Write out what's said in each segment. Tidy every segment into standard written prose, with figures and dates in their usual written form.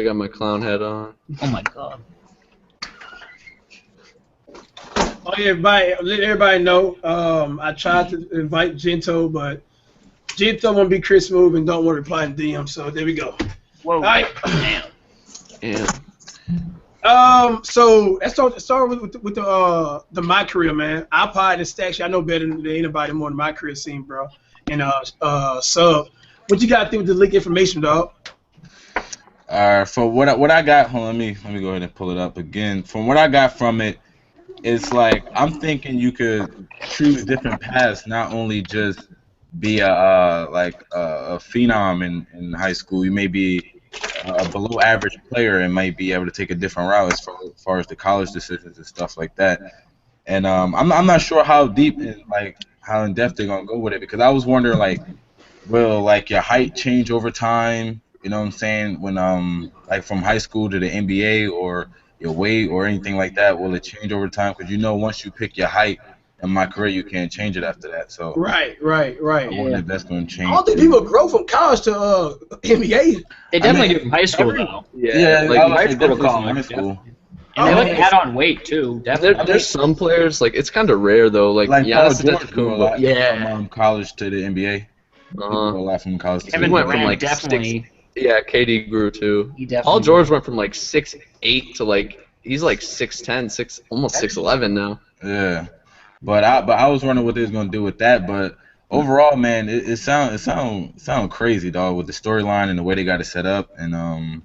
I got my clown head on. Oh my god. Oh yeah, let everybody know. I tried to invite Gento, but Gento want to be Chris Move and don't want to reply in DM. So there we go. Whoa. All right. Damn. Yeah. So let's start with the MyCareer, man. iPod and Stax, I know better than anybody more than MyCareer scene, bro. And Sub, what you got to do with the leak information, dog? For what I got, hold on, let me go ahead and pull it up again. From what I got from it, it's like I'm thinking you could choose different paths, not only just be a phenom in high school. You may be a below average player and might be able to take a different route as far as the college decisions and stuff like that. And I'm not sure how deep and how in depth they're gonna go with it, because I was wondering will your height change over time? You know what I'm saying? When from high school to the NBA, or your weight or anything like that, will it change over time? Because once you pick your height in MyCareer, you can't change it after that. So right. I wonder if that's going to change. I don't think people grow from college to NBA. They definitely do from high school though. Yeah, high school to college. High school. And they like add on weight too. There's some players it's kind of rare though. Like Giannis Antetokounmpo, yeah, from college to the NBA. A lot from college to Kevin went Durant from definitely. Yeah, KD grew too. He definitely. Paul George went from 6'8" to he's 6'10", almost 6'11" now. Yeah, but I was wondering what they was gonna do with that. But overall, man, it sound crazy, dog, with the storyline and the way they got it set up, and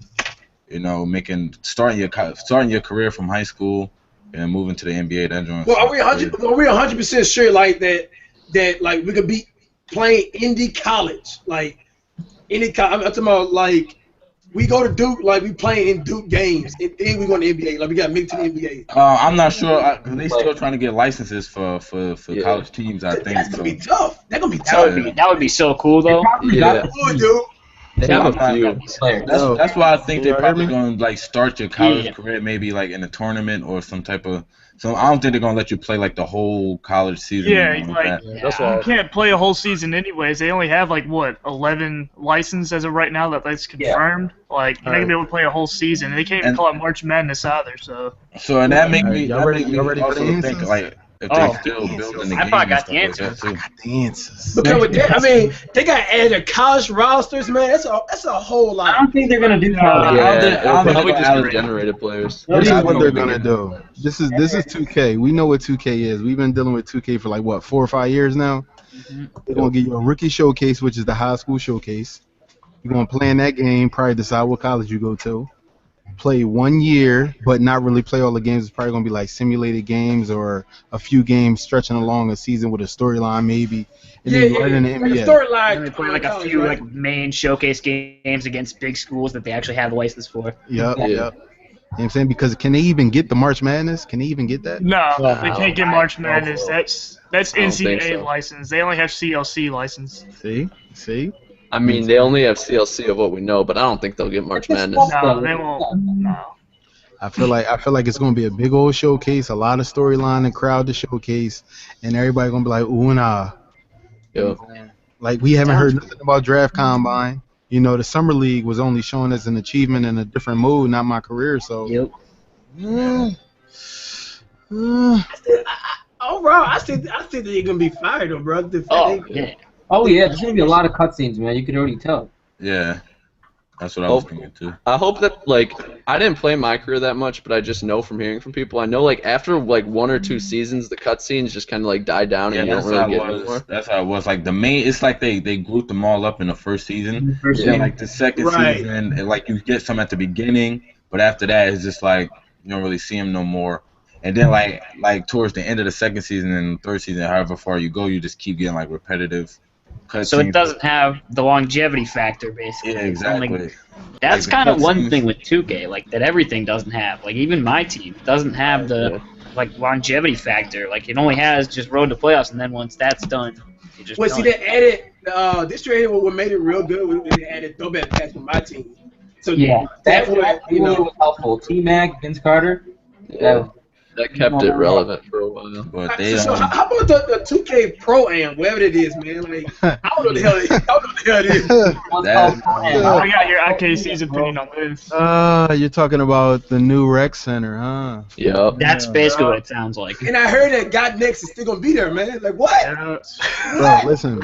starting your career from high school and moving to the NBA. That joint. Well, are we 100% sure that we could be playing indie college, I'm talking about we go to Duke, we playing in Duke games, and then we go to the NBA, we got made to the NBA. I'm not sure. They still trying to get licenses for college teams. I think that's gonna be tough. That's gonna be tough. That would be so cool though. Yeah. Dude. They have a few. That's why I think they're probably going to start your college career maybe in a tournament or some type of. So I don't think they're going to let you play the whole college season. That's why you can't play a whole season anyways. They only have 11 licenses as of right now that's confirmed. You're not gonna be able to play a whole season, and they can't even call it March Madness either. So and that make me also think if they Oh, still building the I game probably and got stuff the like that answers. too. The answers. Because with that, they got added college rosters, man. That's a whole I lot. don't think they're gonna do college. Yeah, think probably they're just gonna generated players. This is I what don't they're think gonna do. This is 2K. We know what 2K is. We've been dealing with 2K for 4 or 5 years now. They're gonna give you a rookie showcase, which is the high school showcase. You're gonna play in that game, probably decide what college you go to. Play 1 year, but not really play all the games. It's probably gonna be simulated games or a few games stretching along a season with a storyline, maybe. And then right in the NBA. Storyline. And they play a few main showcase games against big schools that they actually have a license for. Yep. You know what I'm saying? Because can they even get the March Madness? Can they even get that? no, they can't get March Madness. That's don't think NCAA so. license. They only have CLC license. See? I mean, they only have CLC of what we know, but I don't think they'll get March Madness. No, they won't. No. I feel like it's gonna be a big old showcase, a lot of storyline and crowd to showcase, and everybody gonna be like, ooh and ah. Yeah. We haven't heard nothing about Draft Combine. The Summer League was only shown as an achievement in a different mode, not MyCareer. So. Yep. Overall, I think they're gonna be fired, though, bro. Oh yeah, there's gonna be a lot of cutscenes, man. You can already tell. Yeah, that's what I was thinking too. I hope that I didn't play MyCareer that much, but I just know from hearing from people. I know after 1 or 2 seasons, the cutscenes just kind of die down and you don't really get anymore. That's how it was. The main, it's they grouped them all up in the first season. And the second season, you get some at the beginning, but after that, it's just you don't really see them no more. And then towards the end of the second season and third season, however far you go, you just keep getting repetitive. So it doesn't have the longevity factor, basically. Yeah, exactly. That's kind of one thing with 2K, that everything doesn't have. Even MyTeam doesn't have the longevity factor. It only has just road to playoffs, and then once that's done, you just. Well, see, they added this trade. What made it real good was they added throwback packs for MyTeam. So Yeah, that's that really was helpful. T-Mac, Vince Carter. Yeah. That kept it relevant for a while. But they so how about the 2K Pro Am, whatever it is, man? Like, I don't know the hell it is. I got your IKC's opinion on this. You're talking about the new rec center, huh? Yeah. That's basically what it sounds like. And I heard that God Next is still gonna be there, man. Like what? Bro, listen,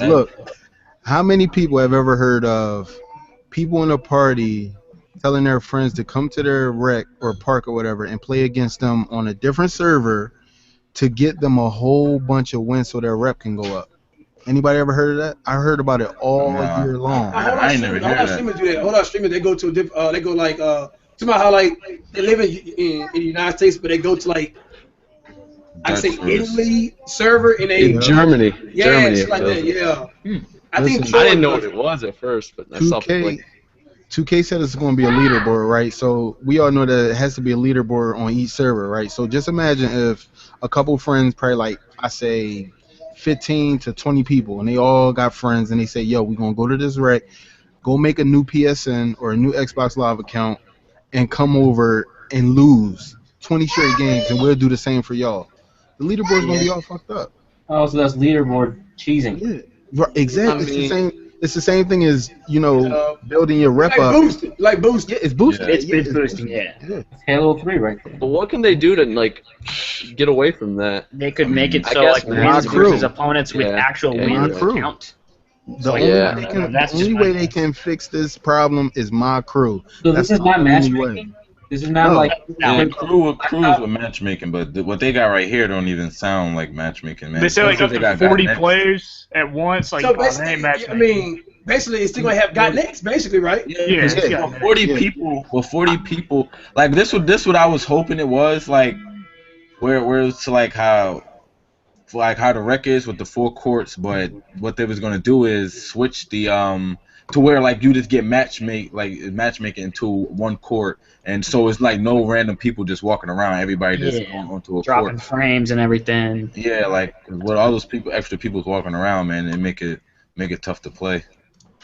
look. How many people have ever heard of people in a party telling their friends to come to their rec or park or whatever and play against them on a different server to get them a whole bunch of wins so their rep can go up? Anybody ever heard of that? I heard about it all year long. I ain't never heard that. Streamers do that. Hold on, streamers, they go to a different, they go like, somehow how like they live in the United States, but they go to like, I say Italy server in Germany. Yeah, Germany, shit like that. Yeah. I think I didn't know what it was at first, but that's something like. 2K said it's going to be a leaderboard, right? So we all know that it has to be a leaderboard on each server, right? So just imagine if a couple friends, probably like I say 15 to 20 people, and they all got friends, and they say, yo, we're going to go to this rec, go make a new PSN or a new Xbox Live account, and come over and lose 20 straight games, and we'll do the same for y'all. The leaderboard's going to be all fucked up. Oh, so that's leaderboard cheesing. Yeah, right, exactly. It's the same thing as, building your rep up. Like boosted. Yeah, it's boosted. It's been boosting, yeah. It's Halo 3 right there. But what can they do to like get away from that? They could make it I so guess like wins versus opponents with actual wins crew. count. The only way they can fix this problem is my crew. So this is not matchmaking? This is not like... Yeah, crews with matchmaking, but what they got right here don't even sound like matchmaking, man. They say like up to 40 players at once. Like, so basically, I mean, basically, it's still gonna have got next, basically, right? Yeah. 40 people. Well, 40 people. Like this what I was hoping it was like, where it's like how the rec is with the 4 courts, but what they was gonna do is switch the to where like you just get matchmaking into one court, and so it's like no random people just walking around. Everybody just going onto a dropping court. frames and everything. Yeah, like with all those extra people walking around, man, it make it tough to play.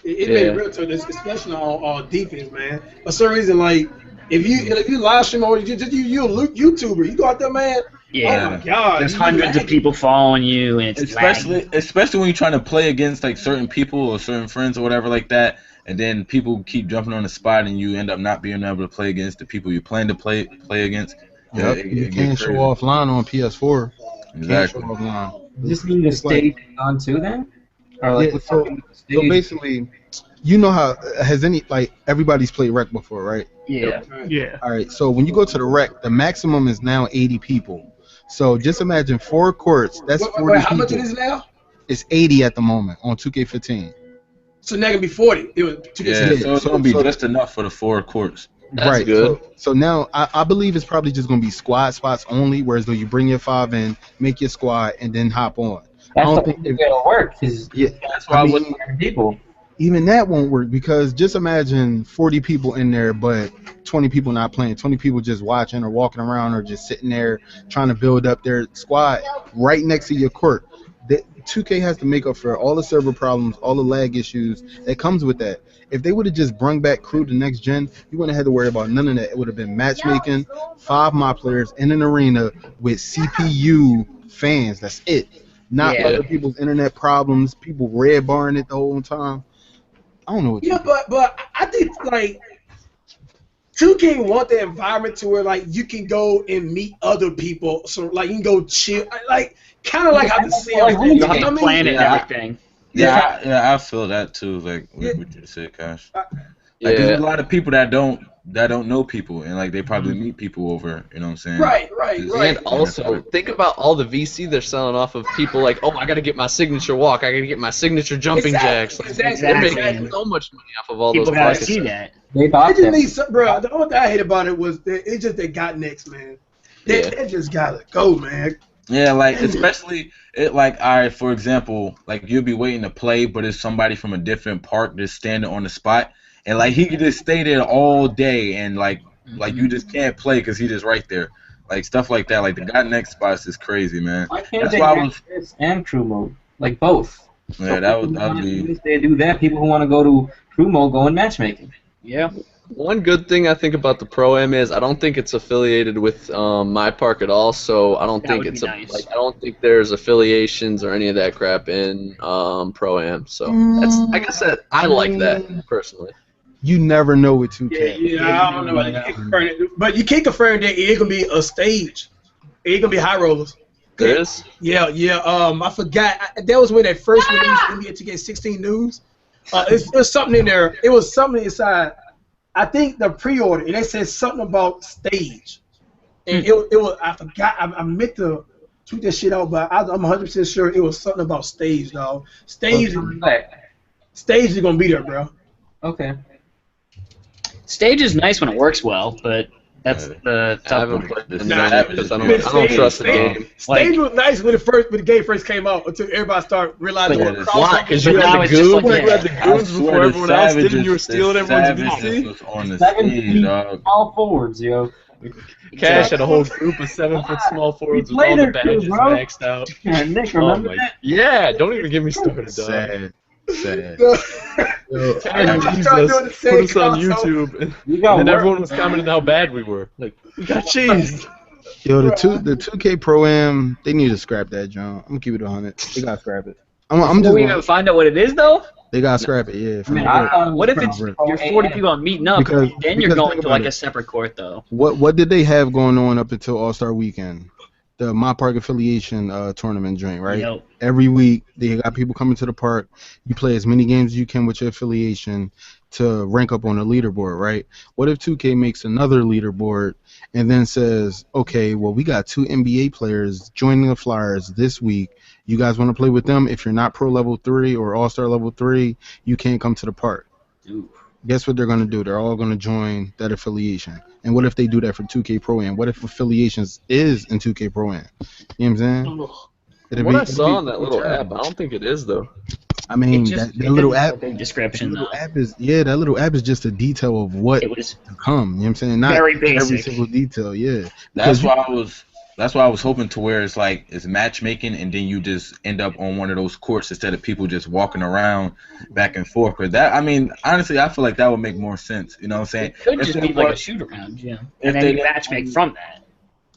It made it real tough, especially on defense, man. For some reason, like if you live stream or you're a YouTuber, you go out there, man. Yeah. Oh my God. There's hundreds of people following you, and it's especially when you're trying to play against like certain people or certain friends or whatever like that, and then people keep jumping on the spot, and you end up not being able to play against the people you plan to play against. Yep. You can't show offline on PS4. Exactly. Can't show offline. Does this mean the stage is on too then? Or like so basically, you know how everybody's played rec before, right? Yeah. All right. So when you go to the rec, the maximum is now 80 people. So just imagine 4 courts. That's 40 wait, how people. much it is now? It's 80 at the moment on 2K15. So now it can be 40. It was 2K15. So it's gonna be just enough for the 4 courts. That's right. Good. So now I believe it's probably just gonna be squad spots only. Whereas though you bring your 5 in, make your squad, and then hop on. That's the way it'll work. That's why I wouldn't. People. Even that won't work because just imagine 40 people in there, but 20 people not playing, 20 people just watching or walking around or just sitting there trying to build up their squad right next to your court. 2K has to make up for all the server problems, all the lag issues that comes with that. If they would have just brung back crew to next gen, you wouldn't have had to worry about none of that. It would have been matchmaking, 5 my players in an arena with CPU fans. That's it. Not other people's internet problems, people red barring it the whole time. I don't know what. Yeah, but I think like 2K want the environment to where like you can go and meet other people, so like you can go chill, like kind of like how the Sims do. You have to plan it and everything. Yeah, I feel that too. Like what you just said, Cash. Like there's a lot of people that don't know people, and like they probably meet people over. You know what I'm saying? Right. And also, think about all the VC they're selling off of people like, oh, I got to get my signature walk, I got to get my signature jumping jacks. Like, they're making so much money off of all people those gotta prices. See that. They bought that. Bro, the only thing I hate about it was that it's just they got next, man. They just gotta go, man. Yeah, like especially all right, for example, like you'll be waiting to play, but it's somebody from a different park just standing on the spot, and like he could just stay there all day, and like you just can't play because he just right there, like stuff like that. Like the got next spots is crazy, man. Why can't they have this and crew mode, like both? Yeah, that would be. If they do that, people who want to go to crew mode go in matchmaking. Yeah. One good thing I think about the Pro-Am is I don't think it's affiliated with my park at all, so I don't That think would it's be nice. like I don't think there's affiliations or any of that crap in Pro-Am. So that's I guess that I like that personally. You never know with 2K. Yeah, I don't know. You can't confirm it, but you can't confirm that it's gonna be a stage. It's gonna be high rollers. There is? Yeah. I forgot. That was when they first released NBA 2K16 news. It was something in there. It was something inside. I think the pre-order, and they said something about stage. And it was. I forgot. I meant to tweet that shit out, but I'm 100% sure it was something about stage, dog. Stage is gonna be there, bro. Okay. Stage is nice when it works well, but that's the I tough haven't part. played this Nah, because I don't trust the game. Stage was nice when the game first came out until everybody started realizing Yeah, what that's Why? crossover. Because you But now had the it's just goons, like, you had the yeah. goons before everyone else did, and you were stealing everyone's VC. Was on the 7 stage, feet dog. all forwards, yo. Cash had a whole group of 7-foot small forwards with all the badges maxed out. Yeah, Nick, Oh remember my! that? Yeah, don't even get me started, dog. Sad. Yo, Everybody Jesus, started doing the same put us on crossover. YouTube, You and got then work. everyone was commenting how bad we were. Like, we got cheesed. Yo, the 2K Pro-Am, they need to scrap that, John. I'm gonna keep it 100. They gotta scrap it. I'm Do just we gonna, even find out what it is though? they gotta scrap it, yeah. I From mean, the I rip. thought it was What if it's Right. you're 40 people on meeting up, Because- then you're because going think to about like it. a separate court though. What did they have going on up until All-Star Weekend? The My Park Affiliation tournament joint, right? Yep. Every week they got people coming to the park. You play as many games as you can with your affiliation to rank up on the leaderboard, right? What if 2K makes another leaderboard and then says, okay, well, we got 2 NBA players joining the Flyers this week. You guys want to play with them? If you're not Pro Level 3 or All-Star Level 3, you can't come to the park. Ooh. Guess what they're going to do? They're all going to join that affiliation. And what if they do that for 2K Pro-Am? What if affiliations is in 2K Pro-Am? You know what I'm saying? It'd What be- I it'd saw be on that little terrible. app, I don't think it is though. I mean, It just that little app, a big description that though. little app is that little app is just a detail of what It was to come. You know what I'm saying? Not very every basic. single detail. Yeah. That's Because why I was hoping to where it's like it's matchmaking, and then you just end up on one of those courts instead of people just walking around back and forth. But that, I mean, honestly, I feel like that would make more sense. You know what I'm saying? It could If just they be like a want- shoot around, yeah. if And then they you didn't- matchmake from that.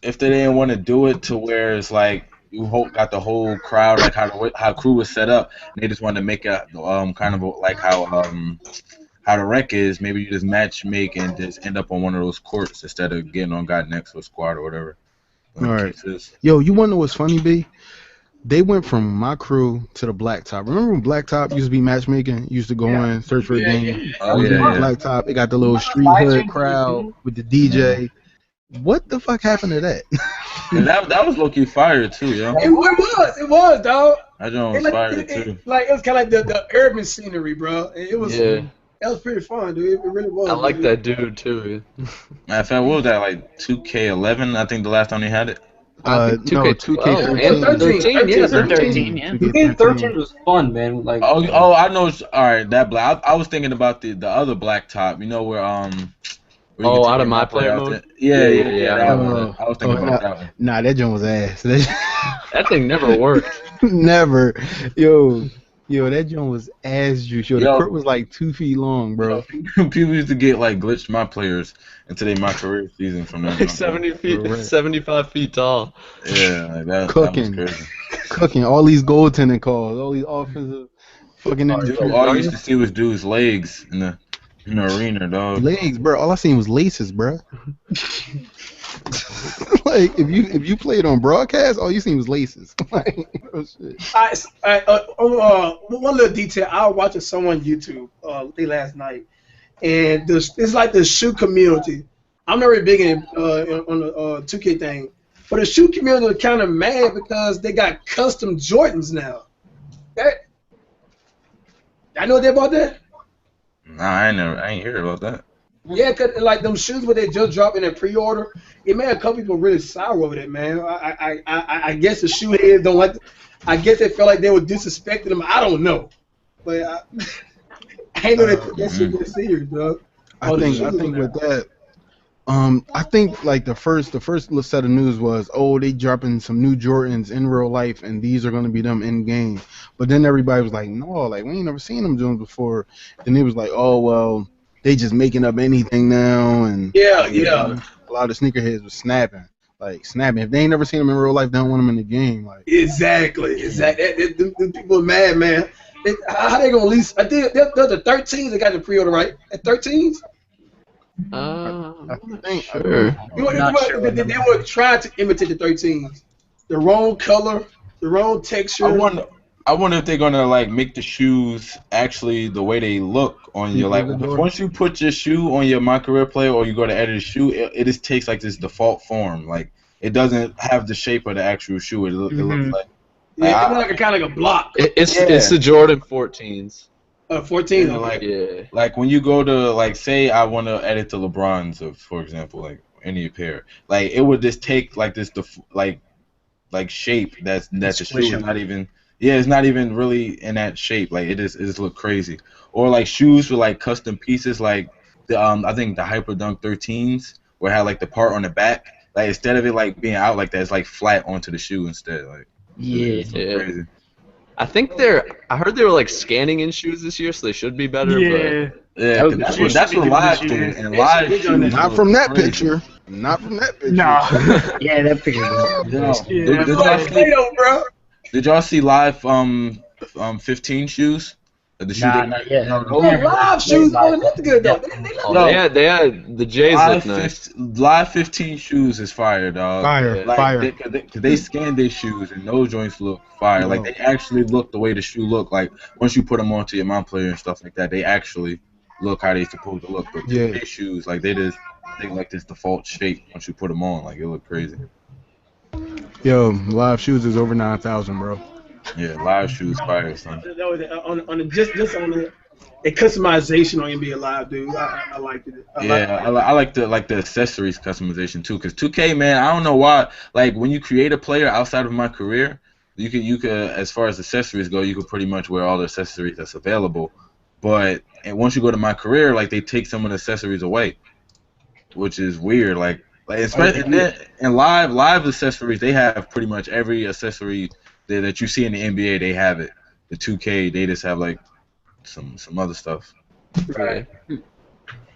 If they didn't want to do it to where it's like you got the whole crowd, like how crew was set up, and they just wanted to make it kind of like how the rec is. Maybe you just match make and just end up on one of those courts instead of getting on God next to a squad or whatever. All right. Yo, you want to know what's funny, B? They went from my crew to the Blacktop. Remember when Blacktop used to be matchmaking? Used to go in, search for a game. Oh, yeah. Blacktop. It got the little street hood crowd with the DJ. What the fuck happened to that? And that was low key fire too, yo. It was, dog. That joint was fire too. Like it was kind of like the urban scenery, bro. It was. Yeah. That was pretty fun, dude. It really was. I like dude. that dude too. Matter of fact, what was that, like 2K11? I think the last time they had it. I think No, 2K12 2K13. and 13. Yeah, 13, yeah. 2K13 was fun, man. Like, Oh, I know. All right, that black. I was thinking about the other Blacktop. You know where where you Oh, can out take of my your player out mode? there. Yeah. Yeah, That I one. know. I was thinking about that one. Nah, that joint was ass. That thing never worked. Never. Yo, that joint was ass juice. Yo, the Yo. court was like 2 feet long, bro. People used to get like glitched my players until they my career season from that. Like 75 feet tall. Yeah, like that Cooking. was crazy. Cooking all these goaltending calls, all these offensive fucking Dude, all you used to see was dude's legs in the arena, dog. legs, bro. All I seen was laces, bro. Like if you played on broadcast, all you seen was laces. Like, oh, shit. One little detail. I was watching someone YouTube last night, and it's like the shoe community. I'm not really big on the 2K thing, but the shoe community is kind of mad because they got custom Jordans now. I know that about that. Nah, I ain't hear about that. Yeah, cause like them shoes where they just dropped in their pre-order, it made a couple people really sour over that, man. I guess the shoe heads don't like. I guess they felt like they were disrespecting them. I don't know, but I ain't know they took that shit that serious, dog. I think with that, I think like the first little set of news was, oh, they dropping some new Jordans in real life, and these are gonna be them in game. But then everybody was like, no, like we ain't never seen them Jones before. Then it was like, oh well, they just making up anything now, and Yeah. a lot of sneakerheads was snapping. If they ain't never seen them in real life, they don't want them in the game. Like Exactly. Them people are mad, man. How they gonna lease? I think they're the 13s that got the pre-order, right? At 13s. I'm not think- sure. They were trying to imitate the 13s. The wrong color, the wrong texture. I wonder if they're gonna like make the shoes actually the way they look on your like. Once you put your shoe on your MyCareer player or you go to edit a shoe, it just takes like this default form. Like it doesn't have the shape of the actual shoe. It looks like. Yeah, it's like kind of like a block. It's the Jordan 14s. 14. Like when you go to like say I want to edit the LeBrons for example, like any pair, like it would just take like this like shape that's the shoe is not even. Yeah, it's not even really in that shape. Like it just look crazy. Or like shoes with like custom pieces, like the I think the Hyperdunk 13s, where it had like the part on the back. Like instead of it like being out like that, it's like flat onto the shoe instead. Like it's crazy. I think I heard they were like scanning in shoes this year, so they should be better. Yeah. But That's what live do. And live shoes not from that picture. Not from that picture. Nah. Yeah, that picture. Did y'all see live 15 shoes? The shoe Not yet. Live shoes. Oh, that's good though. They had the J's look nice. Live 15 shoes is fire, dog. Fire. They scan their shoes and those joints look fire. Like they actually look the way the shoe look. Like once you put them onto your MyPlayer and stuff like that, they actually look how they supposed to look. But their shoes, like they like this default shape once you put them on. Like it look crazy. Yo, live shoes is over 9,000, bro. Yeah, live shoes fire, son. Just on the customization on NBA Live, dude. I liked it. I like the accessories customization too. Cause 2K, man, I don't know why. Like when you create a player outside of MyCareer, you could as far as accessories go, you could pretty much wear all the accessories that's available. But once you go to MyCareer, like they take some of the accessories away, which is weird. Like especially in live accessories, they have pretty much every accessory that you see in the NBA. They have it. The 2K, they just have like some other stuff. Right.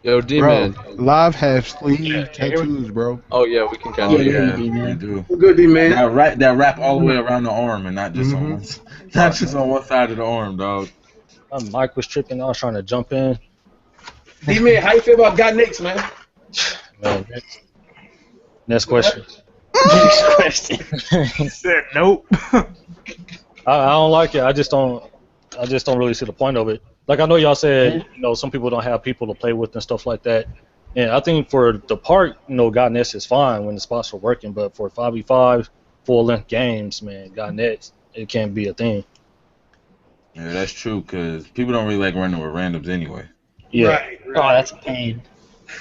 Yo, D-Man. Live have sleeve tattoos, bro. Oh yeah, we can kind of. They do. Good, D-Man. That wrap all the way around the arm and not just on one side of the arm, dog. Mike was tripping. I was trying to jump in. D-Man, how you feel about God Knicks, man? Man, next question. Next question. He said nope. I don't like it. I just don't really see the point of it. Like I know y'all said, some people don't have people to play with and stuff like that. And I think for the part, God Nets is fine when the spots are working, but for 5v5 full-length games, man, God Nets, it can't be a thing. Yeah, that's true, because people don't really like running with randoms anyway. Yeah. Right. Oh, that's a pain.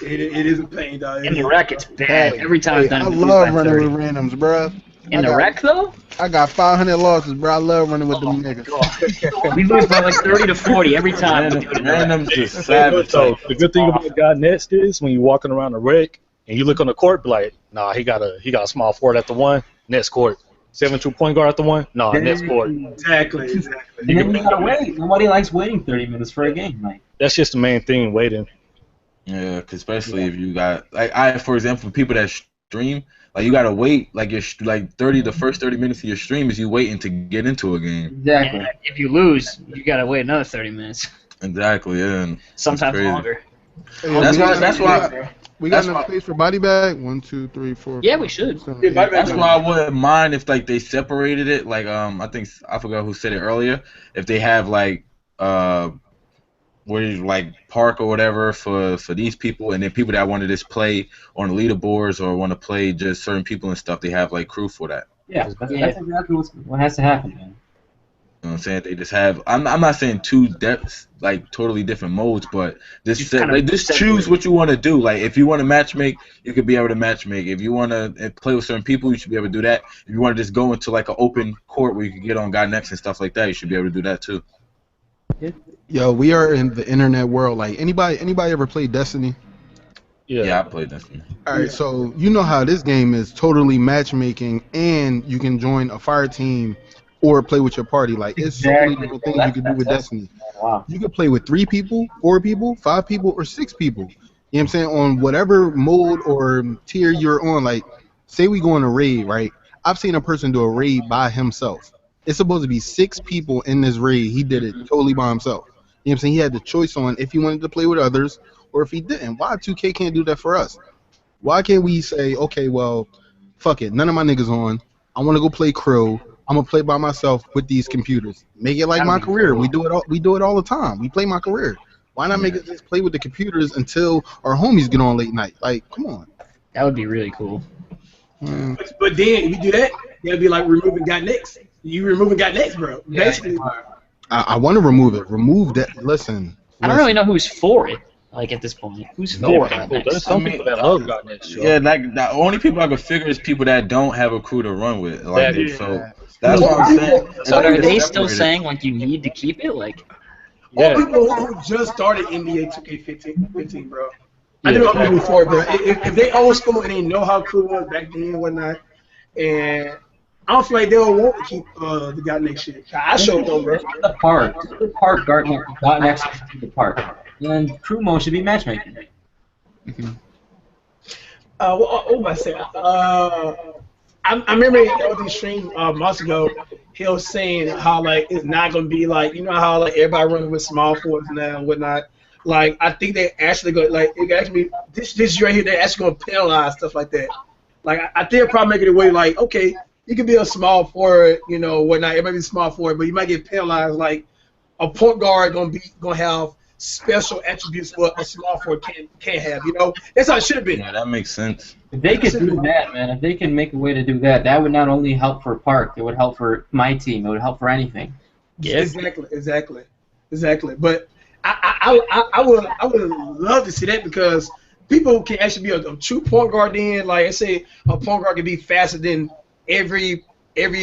It is a pain, dog. In the rec, it's bad. Every time I've done it, I love running with randoms, bro. In the rec, though? I got 500 losses, bro. I love running with them niggas. We lose by like 30 to 40 every time. Randoms is savage. So the good thing about God Nets is when you're walking around the rec and you look on the court, be like, nah, he got a small forward at the one, Nets court. 7-2 point guard at the one, nah, Nets court. Exactly. And then you gotta wait. Nobody likes waiting 30 minutes for a game, like. That's just the main thing, waiting. Yeah, cause especially if you got for example, people that stream, like you gotta wait like the first 30 minutes of your stream is you waiting to get into a game. Exactly. And if you lose, you gotta wait another 30 minutes. Exactly, yeah. And sometimes longer. That's why we got enough space for Bodybag. 1, 2, 3, 4. Yeah, we should. That's why I wouldn't mind if like they separated it. Like I forgot who said it earlier. If they have like park or whatever for these people, and then people that want to just play on the leaderboards or want to play just certain people and stuff, they have like crew for that. Yeah, that's exactly what has to happen, man. You know what I'm saying? They just have. I'm not saying two depths, like totally different modes, but just choose what you want to do. Like if you want to matchmake, you could be able to matchmake. If you want to play with certain people, you should be able to do that. If you want to just go into like an open court where you can get on God Next and stuff like that, you should be able to do that too. Yo, we are in the internet world. Like anybody ever played Destiny? Yeah, I played Destiny. All right, so you know how this game is totally matchmaking, and you can join a fire team or play with your party. Like it's so many different things you can do with Destiny. Wow. You could play with 3 people, 4 people, 5 people, or 6 people. You know what I'm saying? On whatever mode or tier you're on. Like, say we go on a raid, right? I've seen a person do a raid by himself. It's supposed to be 6 people in this raid. He did it totally by himself. You know what I'm saying? He had the choice on if he wanted to play with others or if he didn't. Why 2K can't do that for us? Why can't we say, okay, well, fuck it, none of my niggas on. I want to go play Crow. I'm gonna play by myself with these computers. Make it like MyCareer. We do it all. We do it all the time. We play MyCareer. Why not make it just play with the computers until our homies get on late night? Like, come on. That would be really cool. But then if you do that, that'd be like removing Got Next. You removing Got Next, bro. Basically. I want to remove it. Remove that. Listen. I don't really know who's for it. Like at this point, who's for it? There's some people that love God Next. Yeah, like the only people I could figure is people that don't have a crew to run with. Like, so that's what I'm saying. But are they still saying like you need to keep it? Like, all people who just started NBA 2K15, bro. I knew people before, bro. If they old school and they know how cool it was back then and whatnot, and I don't feel like they'll want to keep the Got Next shit. I showed them, bro. The park, Got Next to the park. And crew mode should be matchmaking. What was I saying? I remember in the stream months ago, he was saying how like it's not gonna be like, you know how like everybody running with small forwards now and whatnot. Like I think they actually go like it actually this year right here they're actually gonna penalize stuff like that. Like I think they'll probably make it a way like, okay, you can be a small forward, you know, whatnot. It might be small forward, but you might get penalized. Like a point guard gonna have special attributes what a small forward can't have. You know, that's how it should have been. Yeah, that makes sense. If they could do that, man, if they can make a way to do that, that would not only help for Park, it would help for my team. It would help for anything. Yeah. Exactly. But I would love to see that because people can actually be a true point guard. Then, like I say, a point guard can be faster than every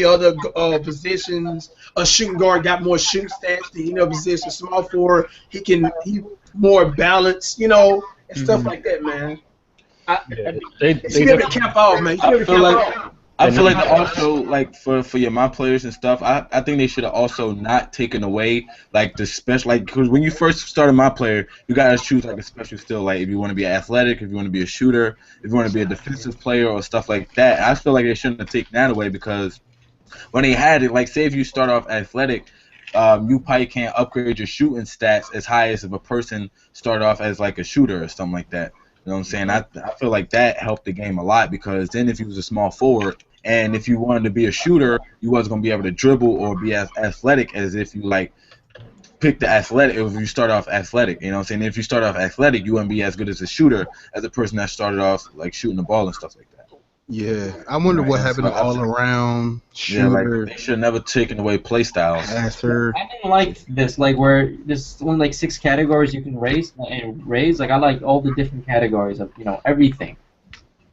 other positions. A shooting guard got more shooting stats than any other position. Small forward, he more balanced, you know, and stuff like that, man. They be able to cap off, man. I feel like also like for your my players and stuff, I think they should have also not taken away like the special, like because when you first started my player, you gotta choose like a special skill, like if you want to be athletic, if you want to be a shooter, if you want to be a defensive player or stuff like that. I feel like they shouldn't have taken that away because when they had it, like say if you start off athletic, you probably can't upgrade your shooting stats as high as if a person started off as like a shooter or something like that. You know what I'm saying? I feel like that helped the game a lot because then if you was a small forward and if you wanted to be a shooter, you wasn't going to be able to dribble or be as athletic as if you like pick the athletic. If you start off athletic, you know what I'm saying? If you start off athletic, you wouldn't be as good as a shooter as a person that started off like shooting the ball and stuff like that. Yeah, I wonder what happened to all around shooter. Yeah, like they should have never taken away play styles. Passer. I didn't like this, like where there's only like 6 categories you can raise. Like I like all the different categories of everything.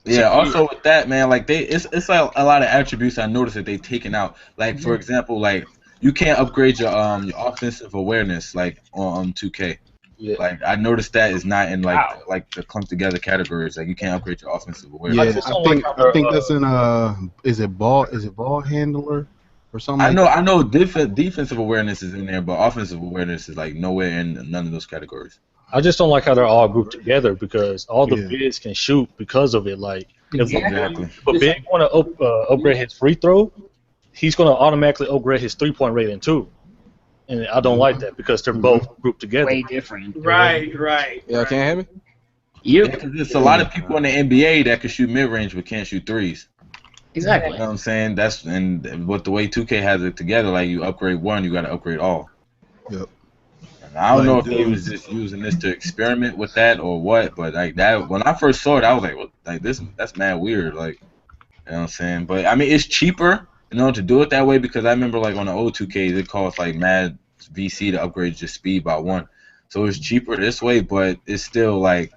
Yeah. Also with that, man, like it's like a lot of attributes I noticed that they taken out. Like for example, like you can't upgrade your offensive awareness like on 2K. Yeah. Like I noticed that is not in like the clumped together categories. Like you can't upgrade your offensive awareness. Yeah, I think that's in is it ball handler or something? I know defensive awareness is in there, but offensive awareness is like nowhere in none of those categories. I just don't like how they're all grouped together because all the bigs can shoot because of it. Like if a big want to upgrade his free throw, he's going to automatically upgrade his 3-point rating too. And I don't like that because they're both grouped together. Way different. Right. Yeah, can't hear me? Yeah, because there's a lot of people in the NBA that can shoot mid-range but can't shoot threes. Exactly. You know what I'm saying? And with the way 2K has it together, like you upgrade one, you got to upgrade all. Yep. And I don't know if he was just using this to experiment with that or what, but like that when I first saw it, I was like, well, like that's mad weird. Like, you know what I'm saying? But I mean, it's cheaper. You know, to do it that way because I remember like on the old 2Ks it cost like mad VC to upgrade your speed by 1, so it's cheaper this way, but it's still like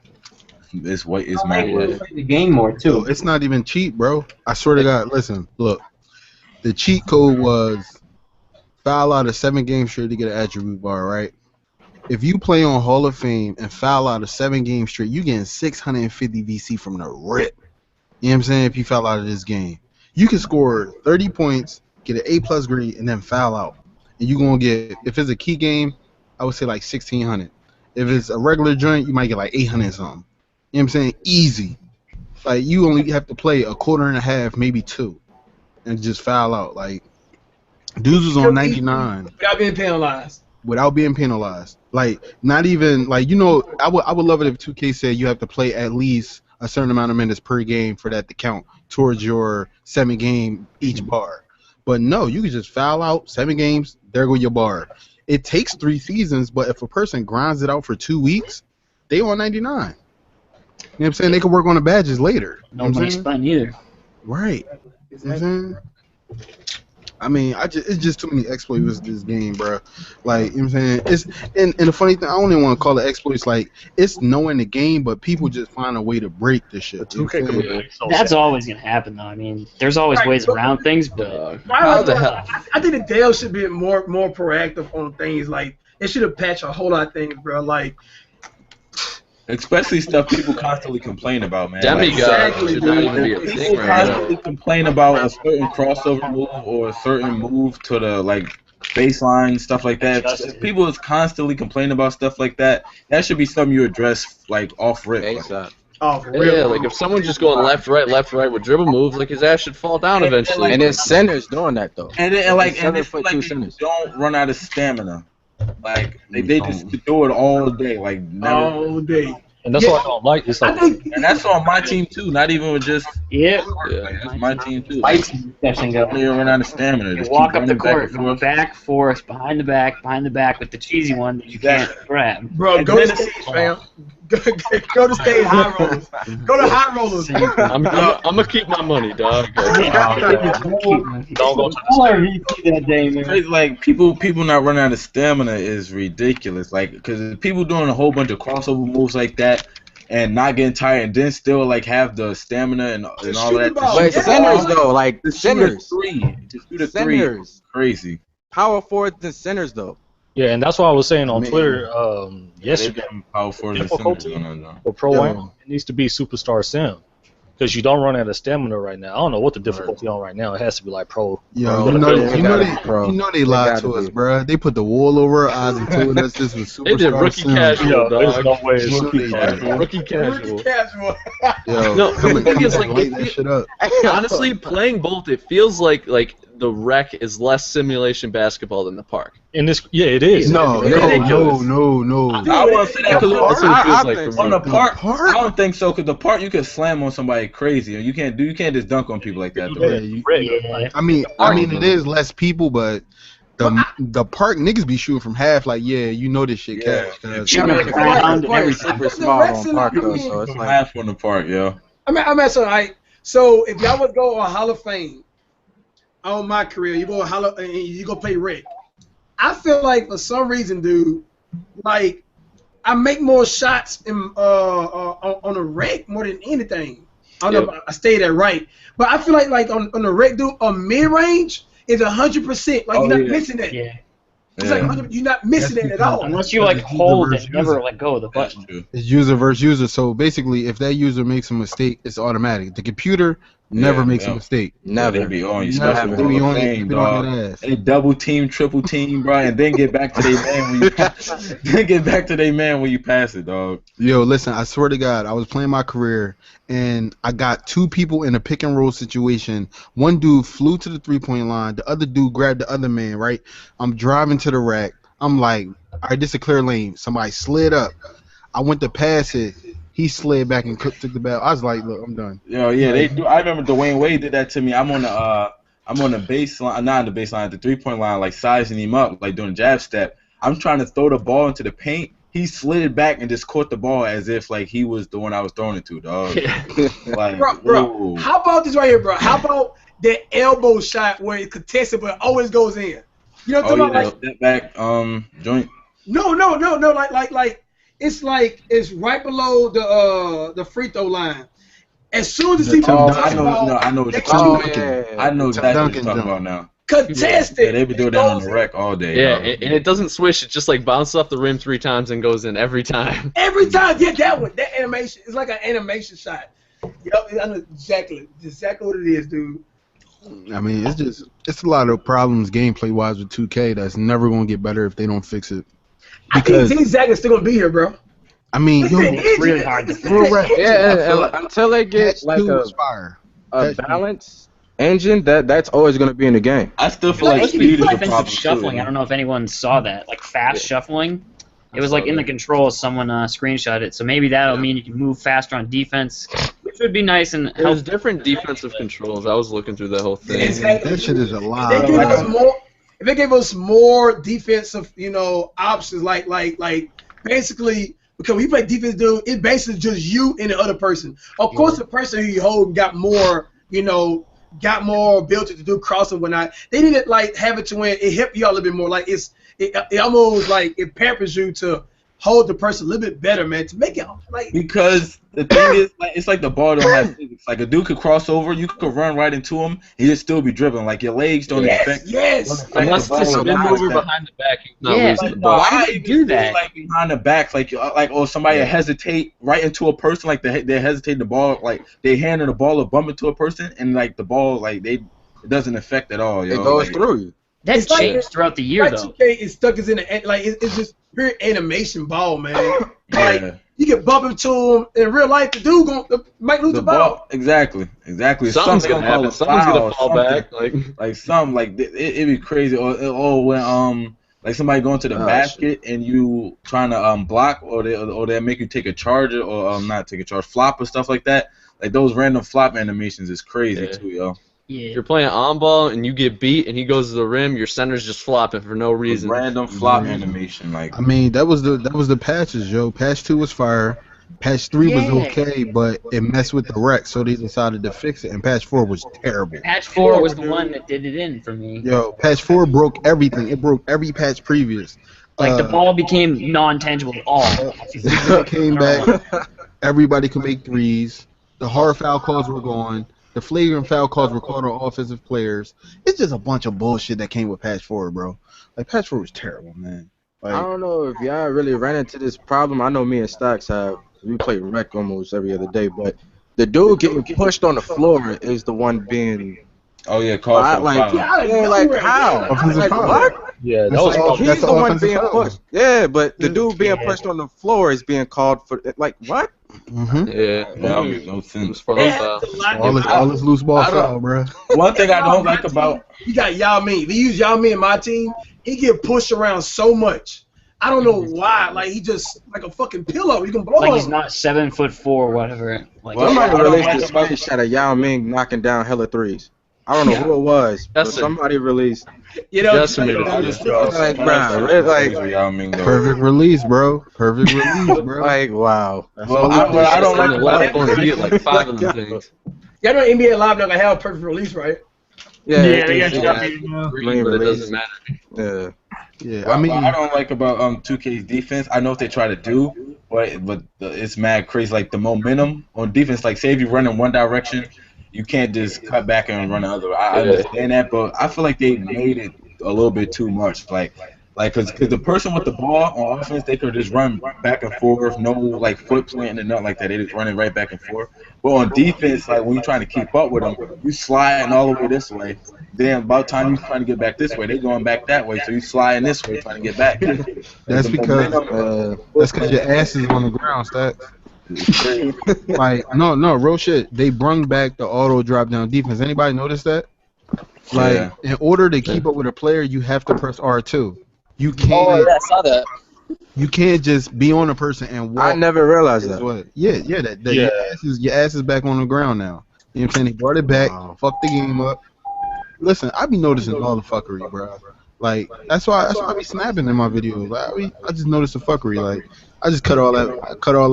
it's mad worth. The game more too. It's not even cheap, bro. I swear to God. Listen, look, the cheat code was foul out of 7 games straight to get an attribute bar, right? If you play on Hall of Fame and foul out of 7 games straight, you getting 650 VC from the rip. You know what I'm saying? If you foul out of this game. You can score 30 points, get an A+ grade, and then foul out. And you're going to get, if it's a key game, I would say like 1,600. If it's a regular joint, you might get like 800 something. You know what I'm saying? Easy. Like you only have to play a quarter and a half, maybe 2, and just foul out. Like dudes was on 99 without being penalized. Without being penalized. Like not even like I would love it if 2K said you have to play at least a certain amount of minutes per game for that to count towards your 7-game each bar. But no, you can just foul out 7 games, there go your bar. It takes 3 seasons, but if a person grinds it out for 2 weeks, they on 99. You know what I'm saying? They can work on the badges later. No money spent either. Right. You know what I'm saying? I mean, it's just too many exploits with this game, bro. Like, you know what I'm saying? And the funny thing, I don't even want to call it exploits. Like, it's knowing the game, but people just find a way to break this shit. That's always gonna happen, though. I mean, there's always ways around things, but how the hell? I think the Dell should be more proactive on things. Like, it should have patched a whole lot of things, bro. Like. Especially stuff people constantly complain about, man. Demigod should not even be a thing people right constantly complain about a certain crossover move or a certain move to the baseline, stuff like that. People is constantly complaining about stuff like that. That should be something you address off rip. Oh, for real? Yeah, like if someone just going left, right with dribble moves, like his ass should fall down eventually. And it's centers doing that though. And they don't run out of stamina. Like they just do it all day, like never. All day. And that's what I don't like. It's like, and that's on my team too. Not even with just that's my team too. My team session go. They run out of stamina. You walk up the court, back, forth, behind the back with the cheesy one that you can't grab. Bro, go to stage, fam. Go to stage high rollers. Go to high rollers. I'm gonna keep my money, dog. don't go to that day, man. It's like people not running out of stamina is ridiculous. Like, because people doing a whole bunch of crossover moves like that and not getting tired and then still have the stamina and all that. But centers though, like the centers. Just shoot a three. Crazy. Power forwards and centers though. Yeah, and that's what I was saying on Twitter yesterday. Power forwards and centers. For Pro Am, it needs to be Superstar Sim. Because you don't run out of stamina right now. I don't know what the difficulty on right now. It has to be like Pro. Yo, you know they lied to us, bro. They put the wall over our eyes and told us this was Superstar They did rookie Sim. casual, dog. There's no way it's rookie casual. Rookie casual. Yo, No, the thing is, light that shit up. honestly, playing both, it feels like the rec is less simulation basketball than the park. In this, it is. No. It's ridiculous. No. I want to say that because That's what it feels like for on me. the park, I don't think so. Because the park, you can slam on somebody crazy, and you can't just dunk on people like that. Yeah, I mean, it is less people, but the park niggas be shooting from half. Like, you know this shit cash. Every super small on park though, so it's like half on the park, yo. I'm at something. So if y'all would go on Hall of Fame on MyCareer, you go and you go play rec. I feel like for some reason, dude, like I make more shots on the rec more than anything. I don't know if I stayed there right, but I feel like on the rec, dude, on mid range is 100%. Like you're not missing that. Yeah. It's like 100%, you're not missing it at all. Unless you hold and never let go of the button. It's user versus user. So basically, if that user makes a mistake, it's automatic. The computer never makes a mistake. Never. They be on you. They double team, triple team, bro, and then get back to their man when you pass it, dog. Yo, listen, I swear to God, I was playing MyCareer and I got 2 people in a pick and roll situation. One dude flew to the 3-point line. The other dude grabbed the other man, right? I'm driving to the rack. I'm like, all right, this is a clear lane. Somebody slid up. I went to pass it. He slid back and took the ball. I was like, look, I'm done. Yo, yeah, they do. I remember Dwayne Wade did that to me. I'm on the baseline, not on the baseline, at the 3-point line, like sizing him up, like doing a jab step. I'm trying to throw the ball into the paint. He slid it back and just caught the ball as if like he was the one I was throwing it to, dog. Like, bro, how about this right here, bro? How about that elbow shot where it's contested but it always goes in? You know what I'm talking about? That back joint. No. Like it's right below the free throw line. As soon as he I know what you're talking about. I know exactly what you're talking about now. Contested. Yeah, they be doing that on the rec all day. Yeah, and it doesn't swish. It just like bounces off the rim 3 times and goes in every time. Every time, yeah, that one. That animation. It's like an animation shot. Yep, I know exactly what it is, dude. I mean, it's a lot of problems gameplay wise with 2K that's never gonna get better if they don't fix it. Because Zach is still gonna be here, bro. I mean, it's really hard to until they get like a balance engine, that's always gonna be in the game. I still feel like speed is a problem shuffling. too. I don't know if anyone saw that, like fast shuffling. It was like in the controls. Someone screenshot it, so maybe that'll mean you can move faster on defense, which would be nice and help. There's different defensive controls. I was looking through the whole thing. that shit is a lot. If they gave us more defensive, options, like basically, because we play defense, dude, it's basically just you and the other person. Of course, the person who you hold got more, got more ability to do cross and whatnot. They need to have it to where it help you out a little bit more. Like it almost like it pampers you to hold the person a little bit better, man, to make it like. Because the thing is, it's like the ball don't have physics. Like a dude could cross over, you could run right into him, he'd still be dribbling. Like your legs don't affect. Yes. Unless it's a spin mover behind the back, you not losing the ball. Why do they do that? Like behind the back, somebody hesitate right into a person, like they hesitate the ball, like they handing the ball or bump into a person, and like the ball, it doesn't affect at all. It goes through you. That's changed throughout the year, though. 2K is stuck as in it's just pure animation ball, man. You can bump into him in real life. The dude might lose the ball. Exactly. Something's gonna happen. Something's gonna fall back. It'd be crazy. Or when somebody going to the basket and you trying to block, or they make you take a charge or not take a charge, flop or stuff like that. Like those random flop animations is crazy too, yo. Yeah. If you're playing on ball and you get beat and he goes to the rim, your center's just flopping for no reason. Random flop animation, I mean, that was the patches, Joe. Patch 2 was fire. Patch 3 was okay, but it messed with the rec, so they decided to fix it. And Patch 4 was terrible. Patch 4 was the one that did it in for me. Yo, Patch 4 broke everything. It broke every patch previous. Like the ball became non-tangible at all. Came back. Everybody could make threes. The hard foul calls were gone. The flagrant foul calls were called on offensive players. It's just a bunch of bullshit that came with Patch 4, bro. Like, Patch 4 was terrible, man. I don't know if y'all really ran into this problem. I know me and Stax have. We play rec almost every other day, but the dude getting pushed on the floor is the one being. Oh yeah, called for foul. How? Like what? Yeah, that was he's the one being pushed. Yeah, but the dude being pushed on the floor is being called for. Like what? Yeah, that makes no sense. All this loose ball foul, bro. One thing I don't like about you got Yao Ming. They use Yao Ming in my team. He get pushed around so much. I don't know why. Like he just like a fucking pillow. You can blow him. He's not 7'4", whatever. Like somebody released a screenshot of Yao Ming knocking down hella threes. I don't know who it was, but somebody released. Perfect release, bro. Perfect release, bro. Like wow. Well, I don't like the left corner. He hit like 5 of them things. Y'all know NBA Live not gonna have a perfect release, right? Yeah, they got green, but it doesn't matter. Yeah. I mean, what I don't like about 2K's defense, I know if they try to do, but it's mad crazy. Like the momentum on defense, like say if you run in one direction, you can't just cut back and run the other. I understand that, but I feel like they made it a little bit too much. Like, cause the person with the ball on offense, they could just run back and forth, no like foot planting and nothing like that. They just running right back and forth. But on defense, like when you're trying to keep up with them, you sliding all the way this way. Then about time you're trying to get back this way, they going back that way. So you sliding this way trying to get back. That's because your ass is on the ground, Stacks. Like no, real shit. They brung back the auto drop down defense. Anybody notice that? Like in order to keep up with a player, you have to press R2. You can't. Oh yeah, I saw that. You can't just be on a person and walk. I never realized that. Your ass is back on the ground now. You know what I'm saying? They brought it back. Fuck the game up. Listen, I be noticing all the fuckery, bro. Like that's why I be snapping in my videos. Like, I just notice the fuckery. Like I just cut all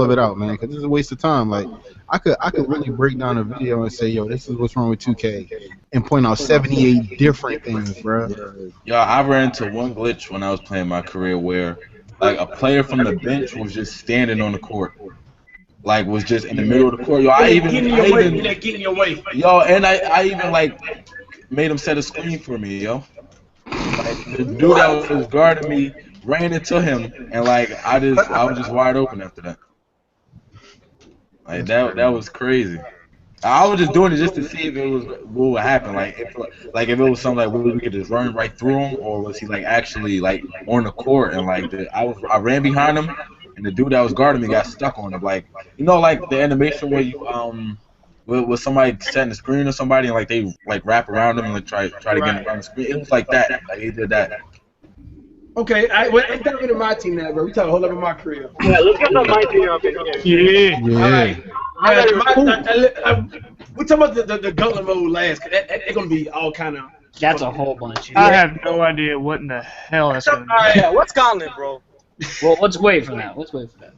of it out, man, because it's a waste of time. Like I could really break down a video and say, yo, this is what's wrong with 2K, and point out 78 different things, bro. Yo, I ran into one glitch when I was playing MyCareer where like a player from the bench was just standing on the court. Like was just in the middle of the court. Yo, I even getting your way. Yo, and I even like made him set a screen for me, yo. Like the dude that was guarding me ran into him, and like I was just wide open after that. Like that was crazy. I was just doing it just to see if it was what would happen. Like if it was something like where we could just run right through him, or was he like actually like on the court and like I ran behind him, and the dude that was guarding me got stuck on him. Like like the animation where you with somebody setting the screen or somebody and like they like wrap around him and like, try to get him around the screen. It was like that. Like he did that. Okay, I'm talking to my team now, bro. We talking a whole lot about my career. Yeah, let's get on my team up in here. Yeah. All right. We talking about the gauntlet mode last. It's gonna be all kind of. That's a whole bunch. I have no idea what in the hell that's gonna be. Yeah, what's gauntlet, bro? Well, let's wait for that.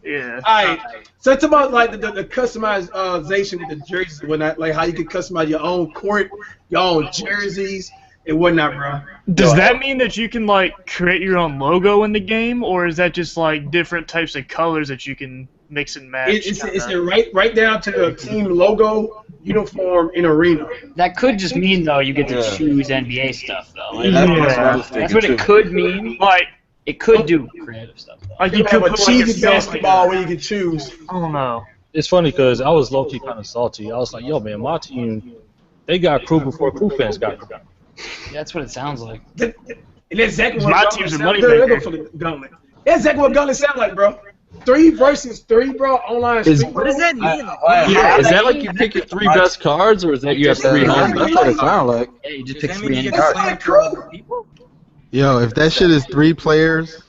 Yeah. All right. So it's about like the customization with the jerseys and whatnot, like how you can customize your own court, your own jerseys and whatnot, bro. Does that mean that you can like create your own logo in the game, or is that just like different types of colors that you can mix and match? It's right down to the team logo, uniform, in arena. That could just mean though you get to choose NBA stuff though. Like, That's what it could mean. Like it could do creative stuff. Like you could put cheesy basketball where you can choose. I don't know. It's funny because I was low-key kind of salty. I was like, yo, man, my team, they got crew before crew fans got crew. Yeah, that's what it sounds like. And that's exactly what my team's a money maker. Gauntlet. That's exactly what Gauntlet sound like, bro. 3 versus 3, bro. Online street. What does that mean? Yeah, is that like you pick your 3 best cards, or is that you have 3 home? That's what it sound like. Yeah, you just pick 3 any card. Yo, if that shit is 3 players,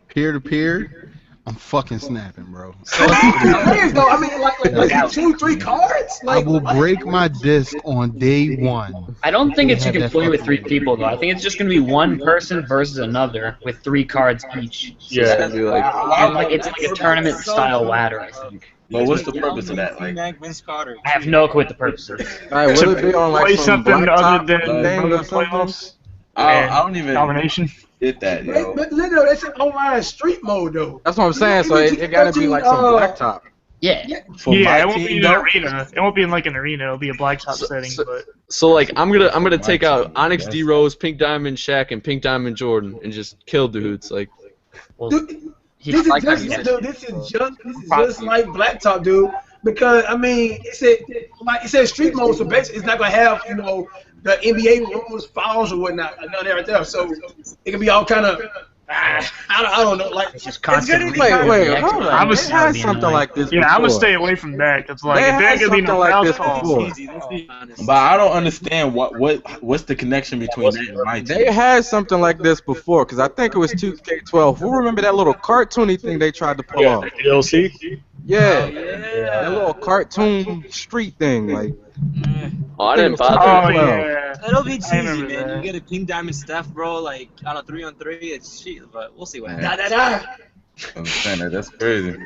peer to peer, I'm fucking snapping, bro. I mean, like 2, 3 cards. Like, I will break my disc on day 1. I don't think it's you can play with 3 people though. I think it's just gonna be one person versus another with 3 cards each. So Yeah. it's like a tournament style ladder, I think. But what's the purpose of that? Like, I have no clue what the purpose is. Alright, will it be on like Play some something other blacktop than thing the or something? playoffs. I don't even Domination. get that, yo. but look at that's an online street mode though. That's what I'm saying. So it gotta be like some blacktop. Yeah. For Yeah, my it won't be team, in an though, arena. It won't be in like an arena. It'll be a blacktop setting. But So like I'm gonna take out Onyx D Rose, Pink Diamond Shaq, and Pink Diamond Jordan, and just kill dudes. Like, Well, Dude, this is just like blacktop, dude. Because I mean, it said street mode, so basically it's not gonna have the NBA rules, fouls or whatnot, none of that right there. So it can be all kind of I don't know, like it's just constant. Wait, hold on. I'm They had something like this before. I'm gonna stay away from that. Cause like They if there had ain't gonna be no something like foul this calls. before. Let's be honest. but I don't understand what's the connection between that and my They team. had something like this before, because I think it was 2K12. Who remember that little cartoony thing they tried to pull off? DLC? Yeah, that little cartoon street thing. Like, oh, I didn't bother. Oh Well, yeah. It'll be I cheesy, remember man. that. You get a Pink Diamond Steph, bro, like on a 3-on-3, it's cheap, but we'll see what Yeah. happens. I'm saying that's crazy.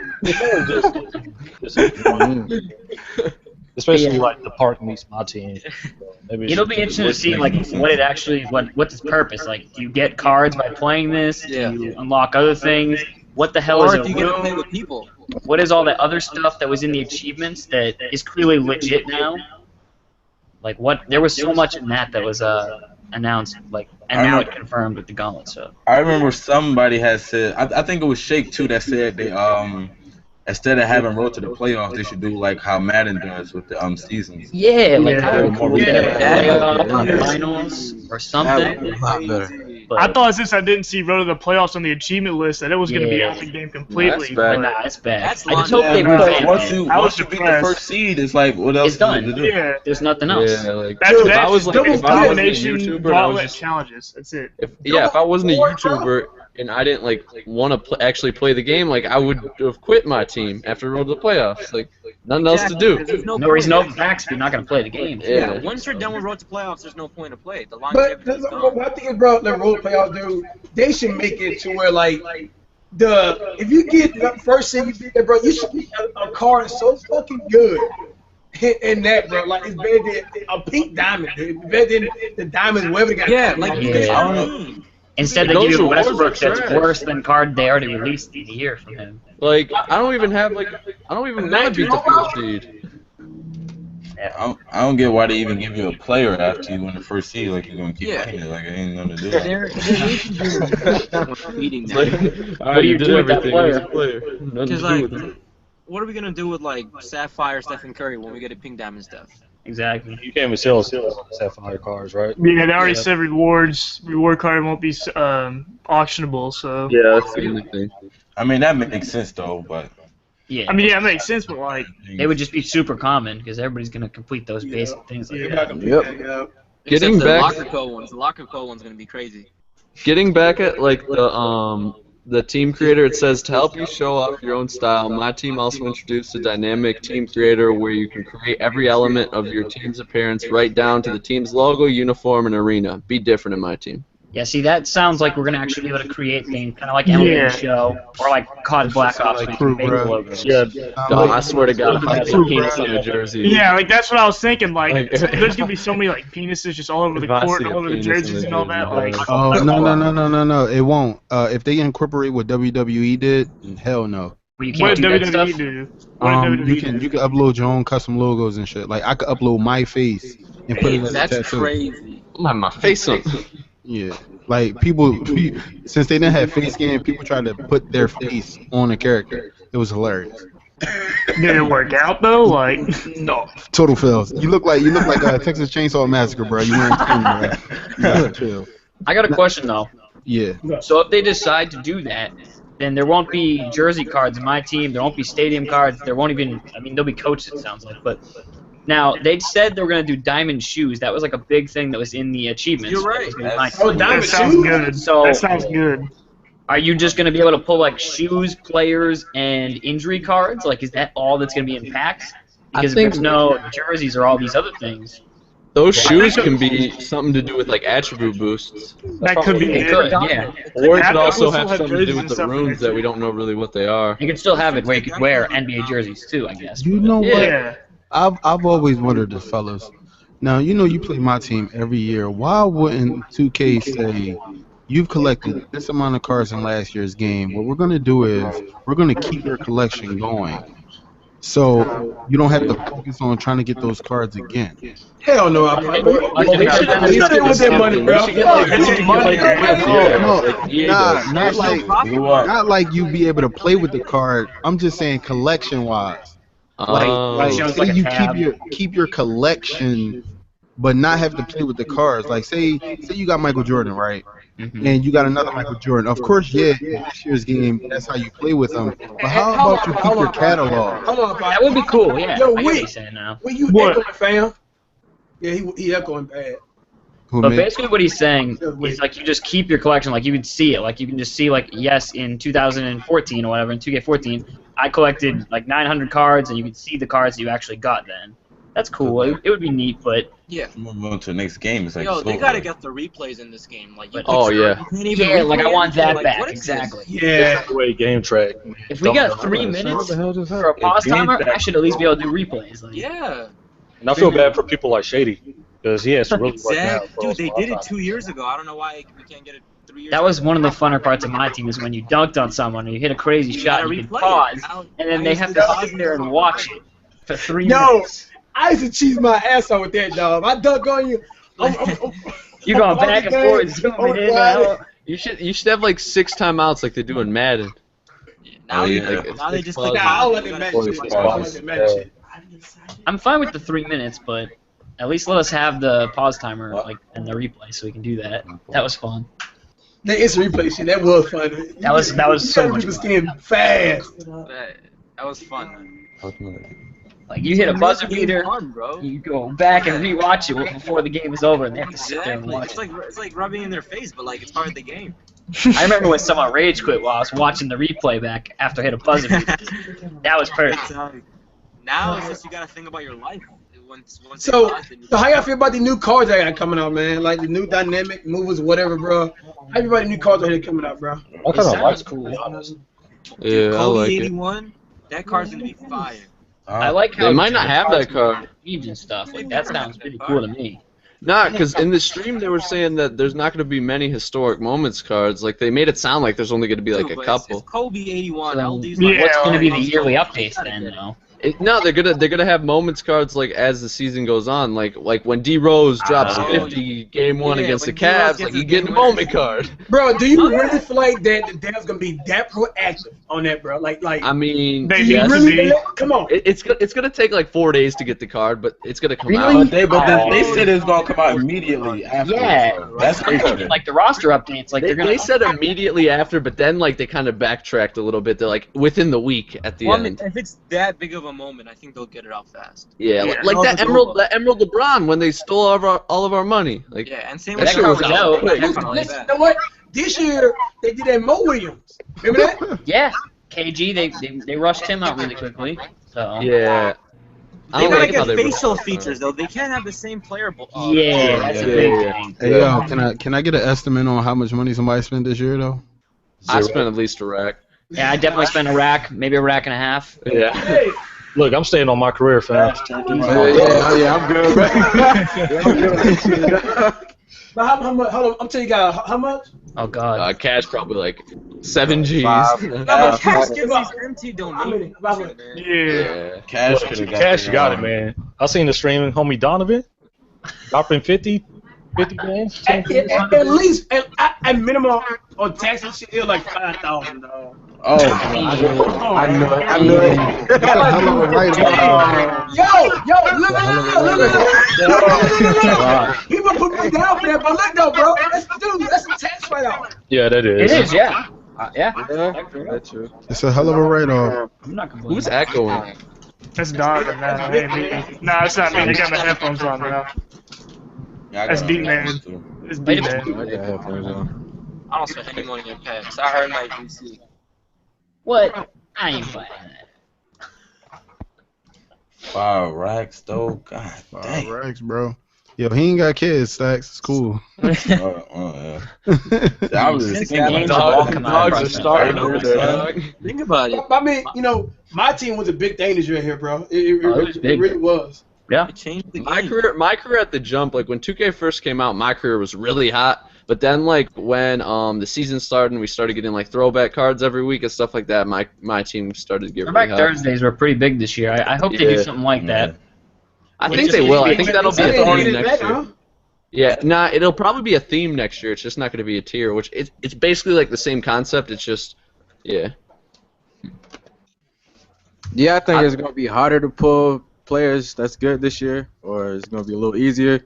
Especially like the park meets my team. Maybe It'll be interesting to see like what it actually what's its purpose. Like, do you get cards by playing this? Do you unlock other things? What the hell is Or a if you get to play room? with people. What is all that other stuff that was in the achievements that is clearly legit now? Like what? There was so much in that was announced, like, and now it confirmed with the gauntlet stuff. I remember somebody had said, I think it was Shake too, that said they instead of having road to the playoffs, they should do like how Madden does with the seasons. Yeah, like Yeah. finals or something. a lot better. But, I thought since I didn't see Road to the Playoffs on the achievement list that it was gonna be Yeah. out the game completely. That's bad. but nah, it's bad. That's I just hope they long- revamp Once it. you I was once you beat the depressed. first seed, it's like what else? It's done. To do? Yeah. There's nothing else. Yeah, like After if that, I was like double if I wasn't a domination, YouTuber, and I was gauntlet just challenges. That's it. if I wasn't a YouTuber and I didn't like want to actually play the game, like I would have quit my team after Road to the Playoffs. Like nothing else to do. There's No point reason to in open packs if you're not going to play the game. Yeah, Yeah. once you're done with Road to Playoffs, there's no point to play. The But longevity is gone. what I think is, bro, the road playoffs, dude, they should make it to where like if you get the first seed, you beat that, bro, you should be a card so fucking good. In that, bro, like it's better than a pink diamond, dude. It's better than the diamonds, whatever they got. Yeah, like you Yeah. can. Instead, they Those give you rewards Westbrook are that's trash. worse than card they already released the year from him. Like I don't even want to beat the first seed. I don't get why they even give you a player after you win the first seed. Like you're gonna keep Yeah. playing it. Like it ain't gonna do that. They're beating It's that. like, all What right, do you did do with that everything as a player. Nothing to Because do like, with it. what are we gonna do with like Sapphire, Stephen Curry when we get a pink diamond stuff? Exactly. You can't even sell Sapphire cards, right? Yeah, they already said reward card won't be auctionable, so. Yeah, that's the only thing. I mean, that makes sense though, but. Yeah. I mean, yeah, it makes sense, but like. They would just be super common because everybody's gonna complete those basic things like that. Yep. Except Getting the back. locker code ones. The locker code one's gonna be crazy. Getting back at like the team creator, it says to help you show off your own style. My team also introduced a dynamic team creator where you can create every element of your team's appearance, right down to the team's logo, uniform, and arena. Be different in my team. Yeah, see, that sounds like we're gonna actually be able to create things, kind of like MLB Show or like COD Black Ops. Like crew, bro. Yeah. I swear to God, I have a penis on a jersey. Yeah, like that's what I was thinking. Like, there's gonna be so many like penises just all over the court, all over the jerseys and all that. Like, Oh no! It won't. If they incorporate what WWE did, hell no. Where you what can't did do that WWE stuff. do? What did WWE You can upload your own custom logos and shit. Like I could upload my face and put it as a That's tattoo. crazy. I'm gonna have my face on. Yeah, like people, since they didn't have face scan, people tried to put their face on a character. It was hilarious. Did it work out though? Like, No. Total fails. You look like a Texas Chainsaw Massacre, bro. You wearing skin, bro. You gotta chill. I got a question though. Yeah. So if they decide to do that, then there won't be jersey cards in my team. There won't be stadium cards. There won't even. I mean, there'll be coaches. It sounds like, but. Now, they said they were going to do diamond shoes. That was like a big thing that was in the achievements. You're right. oh, diamond sounds good. So, that sounds good. Are you just going to be able to pull like shoes, players, and injury cards? Like, is that all that's going to be in packs? Because if there's no jerseys or all these other things. Those shoes can be something to do with like attribute boosts. That could be It good. could, yeah. Or it could We'll also still have have something to do jerseys with and the stuff runes next that year. we don't know really what they are. You can still have it where you could wear NBA jerseys too, I guess. You know what? Yeah. I've always wondered this, fellas. Now, you know you play my team every year. Why wouldn't 2K say, you've collected this amount of cards in last year's game. What we're going to do is we're going to keep your collection going. So you don't have to focus on trying to get those cards again. Hell no, I probably They should at least stay with that money, bro. Not like you be able to play with the card. I'm just saying collection-wise. Like say you keep your collection, but not have to play with the cards. Like say you got Michael Jordan, right? And you got another Michael Jordan. Of course, yeah, in this year's game, that's how you play with them. But how about you keep your catalog? That would be cool, yeah. Yo, I get what you're saying now. When you What? echoing, fam? Yeah, he echoing bad. But basically what he's saying is like you just keep your collection, like you can see it. Like you can just see like, yes, in 2014 or whatever, in 2K14, I collected like 900 cards and you can see the cards that you actually got then. That's cool. It would be neat, but Yeah. Move on to the next game. It's like Yo, they so gotta hard. get the replays in this game. Like, you Oh, can't- yeah. you can't even yeah, like I replay want anything. that Like, back what is this? exactly. Yeah. The way game track. If we got 3 minutes for a pause timer, I should at least be able to do replays. Like, Yeah. And I feel bad for people like Shady because he has to really work out. Exactly. Dude, they did it 2 years ago. I don't know why we can't get it 3 years that was one of the funner parts of my team is when you dunked on someone or you hit a crazy shot, gotta you can replay it. pause, Now- and then now they you have still to gotta sit there and watch it for 3 Yo, minutes. I used to cheese my ass off with that, dog. I dunk on you. You going back and forth, zooming in and out. You should have like 6 timeouts like they do in Madden. Now, yeah. now they just Nah, like, Nah, I don't let them match shit. I don't let them match shit. I'm fine with the 3 minutes, but at least let us have the pause timer like and the replay so we can do that. That was fun. That instant replay shit, that was fun. That was so You much people fun. skin fast. that was fun. Like you hit a buzzer Game beater, fun, bro. you go back and rewatch it before the game is over, and they have to sit there and Exactly. watch It's like rubbing in their face, but like it's part of the game. it. I remember when someone rage quit while I was watching the replay back after I hit a buzzer beater. That was perfect. Now it's just you gotta think about your life. Once So, they pass it, so how y'all feel about the new cards that got coming out, man? Like the new dynamic movers, whatever, bro. How you about the new cards that are coming out, bro? I It kind of like sounds it, to cool. be honest. Yeah, I Kobe like it. 81, that card's gonna be fire. I like how They might not have that card. teams and stuff. Like that sounds pretty cool to me. Nah, because in the stream they were saying that there's not going to be many historic moments cards. Like they made it sound like there's only going to be like Dude, a but couple. It's Kobe 81. So, LD's yeah, What's going to be like- the yearly updates then, though? No, they're gonna have moments cards like as the season goes on. Like when D Rose drops Oh. 50 game one Yeah, against the when D-Rose Cavs, gets like his you get a game moment winner. card. Bro, do you really feel like that the dev's gonna be that proactive on that, bro. Like I mean, They yes. need to be. come on. It's gonna take like 4 days to get the card, but it's gonna come Really? out. They said it's gonna come out immediately after. Yeah. So that's crazy. Like the roster updates, like They, they're gonna. they said immediately after, but then like they kind of backtracked a little bit. They're like within the week at the Well, I mean, end. if it's that big of a moment, I think they'll get it out fast. Yeah, Yeah. like that Emerald LeBron when they stole all of our money. Like Yeah, and same that with shit was comes out. out. quick. Definitely. Listen, you know what? This year they did that Mo Williams. Remember that? Yeah, KG, they rushed him out really quickly. So. Yeah. I They don't gotta like how get they facial rushed him. features though. They can't have the same player. Yeah, that's a big yeah. thing. Hey yo, can I get an estimate on how much money somebody spent this year though? I spent at least a rack. Yeah, I definitely spent a rack, maybe a rack and a half. Yeah. Hey, Look, I'm staying on my career, fam. Yeah, I'm good, man. but how much? Hold on, I'm telling you guys how much. Oh God. Cash probably like 7 Gs. No, but Cash gets About- these empty How many? donations. About what? man. Yeah. Cash could have Cash got it, man. I seen the streaming homie Donovan dropping 50 bands. At least at minimum on taxes, shit, it was like $5,000. Oh, I knew it. Yo, people put me down for that, but look though, bro, that's a tax write-off. Yeah, that is. It is, yeah. Yeah. That's true. It's a hell of a write-off. I'm not complaining. Who's echoing? That's Donovan. Nah, it's not me. I got my headphones on now. That's deep, man. It's deep, man. I got headphones on. I don't spend any money on packs. I heard my VC. What? I ain't buying that. 5 racks though. God dang. Racks, bro. Yo, he ain't got kids, Stacks. It's cool. Yeah. I was just Games thinking of all about come out Dogs are right starting now. over there. dog. Think about it. I mean, you know, my team was a big thing this year here, bro. It was big. really was. Yeah. It changed the game. My career at the jump, like when 2K first came out, my career was really hot. But then like when the season started and we started getting like throwback cards every week and stuff like that, my team started to get Throwback really hot. Thursdays were pretty big this year. I hope they do Yeah. something like that. I It think just they needs will. to be I think that'll be a They theme did it next back, year. huh? Yeah, nah, it'll probably be a theme next year. It's just not going to be a tier, which it's basically like the same concept. It's just, yeah. Yeah, I think it's gonna be harder to pull players that's good this year, or it's gonna be a little easier.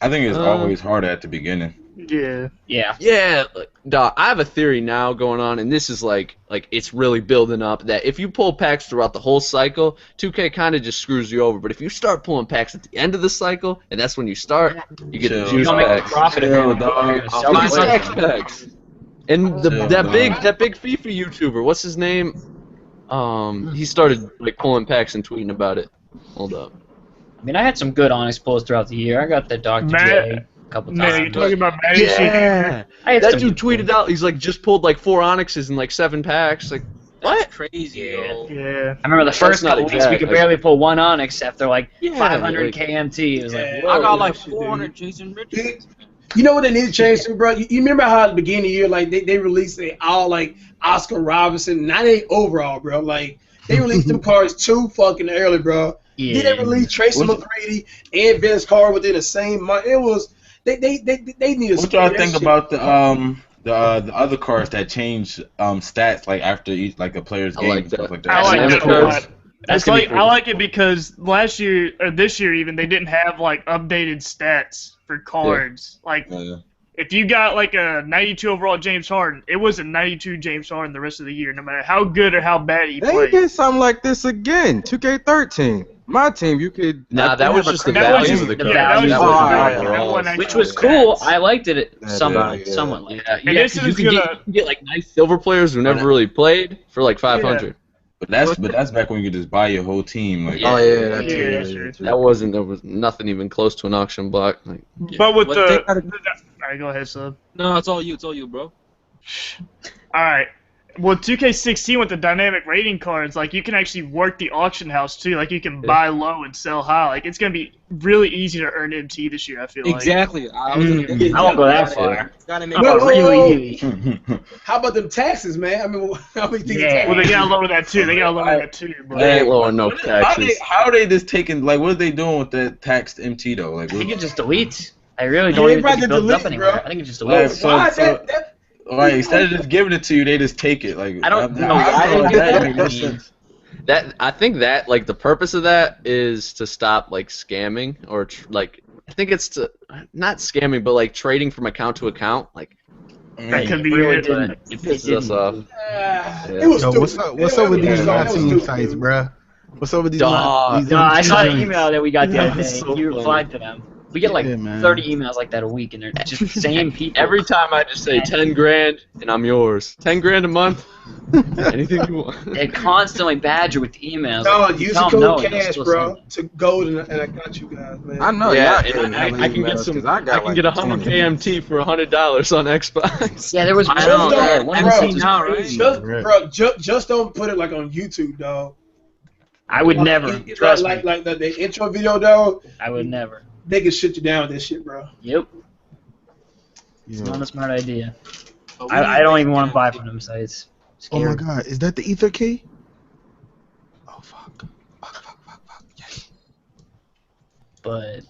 I think it's always harder at the beginning. Yeah. Yeah. Yeah, like, dog, I have a theory now going on, and this is like it's really building up that if you pull packs throughout the whole cycle, 2K kind of just screws you over. But if you start pulling packs at the end of the cycle, and that's when you start, you get the Chill. juice Don't make a packs. profit of Chill, it. dog. Sell Get it. stacks packs. And Chill, that dog. big FIFA YouTuber, what's his name? He started like pulling packs and tweeting about it. Hold up. I mean, I had some good Onyx pulls throughout the year. I got the Dr. Matt- J a couple Man, you're times. talking about Maddie. Yeah. I had That some dude good tweeted out, he's like, just pulled like 4 Onyxes and like 7 packs. Like, That's what? crazy, Yeah. yo. Yeah. I remember the first not couple weeks exact, we could like- barely pull one Onyx after like Yeah, 500 like- KMT. It was like, Yeah. whoa. I got like shit, 400 dude. Jason Richards. You know what they need to change to, bro? You remember how at the beginning of the year, like they released they all like Oscar Robinson, 98 overall, bro. Like they released them cards too fucking early, bro. Yeah. Did they release Tracy McGrady and Vince Carter within the same month? It was they need to. What y'all think about the other cards that change stats like after each like a player's I game like and stuff that. like I that? like Slam that a lot. cards. That's It's gonna be like cool. I like it because last year or this year even they didn't have like updated stats for cards. Like Yeah. if you got like a 92 overall James Harden, it was a 92 James Harden the rest of the year, no matter how good or how bad he They played. did something like this again. 2K13. My team, you could. Nah, that was just the That was value just- of the the card. value. That Oh, wasn't yeah. the That overall. one actually Which was stats. cool. I liked it Yeah, somewhat. yeah. Somewhat like Yeah, that. And yeah, this 'cause you is can gonna- get, you can get like nice silver players who never really played for like 500. But that's back when you could just buy your whole team. Like, Oh yeah, that Yeah, too. that's true. There was nothing even close to an auction block. Like, But with What the, they gotta- alright, go ahead, sub. No, it's all you, bro. All right. Well, 2K16 with the dynamic rating cards, like you can actually work the auction house too. Like you can buy low and sell high. Like it's gonna be really easy to earn MT this year. I feel like. Exactly. I was gonna get I won't go that far. Gotta make Whoa, it whoa, really whoa. Really? How about them taxes, man? I mean, how many things? Yeah. Well, they gotta lower that too. They gotta lower that too. But they ain't lowering no taxes. how are they just taking like what are they doing with the taxed MT though? Like, I think what, it just deletes. I really Yeah, don't they even think probably it builds up delete, anymore. bro. I think it just Well, deletes. so- Why so- that Like instead of just giving it to you, they just take it. Like I don't know I why don't they do that that. make no sense. That I think that like the purpose of that is to stop like scamming or like I think it's to not scamming but like trading from account to account. Like That could be really it. didn't. it It pisses us didn't. off. It was Yo, stupid. what's up with these It my was team stupid, sites, dude. bruh? What's up with these Dog. these No, I saw an joints? email that we got the other day. That's so You funny. replied to them. We get like Yeah, man. 30 emails like that a week, and they're just the same people. Every time I just say 10 grand and I'm yours. 10 grand a month. Anything you want. They constantly badger with emails. No, Like, you use the don't know, code and they'll cash, still bro, send it. to gold, and I got you guys, man. I know, Yeah, y'all and getting I can get emails, some. 'cause I got, can get 100 20. KMT for $100 on Xbox. Yeah, there was one. I know, Yeah, man. one Bro, seemed now, right? crazy. Just don't put it like on YouTube, dog. I would Like, never. Trust me. like the intro video, dog. I would never. They can shut you down with that shit, bro. Yep. Yo. It's not a smart idea. But what do you I don't think even want to of buy NFT? from them sites. Oh my Scary. god, is that the Ether key? Oh fuck. Yes. But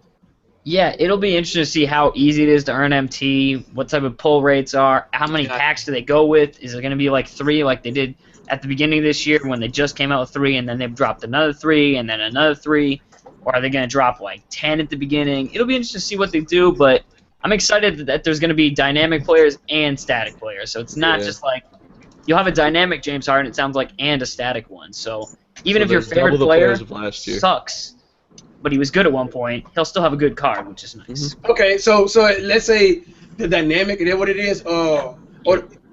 yeah, it'll be interesting to see how easy it is to earn MT, what type of pull rates are, how many Yeah. packs do they go with? Is it going to be like 3 like they did at the beginning of this year when they just came out with 3 and then they've dropped another 3 and then another 3? Or are they going to drop like 10 at the beginning? It'll be interesting to see what they do, but I'm excited that there's going to be dynamic players and static players. So it's not Yeah. just like you'll have a dynamic James Harden, it sounds like, and a static one. So even So if your there's favorite double the player players of last year. sucks, but he was good at one point, he'll still have a good card, which is nice. Okay, so let's say the dynamic, is that what it is? Or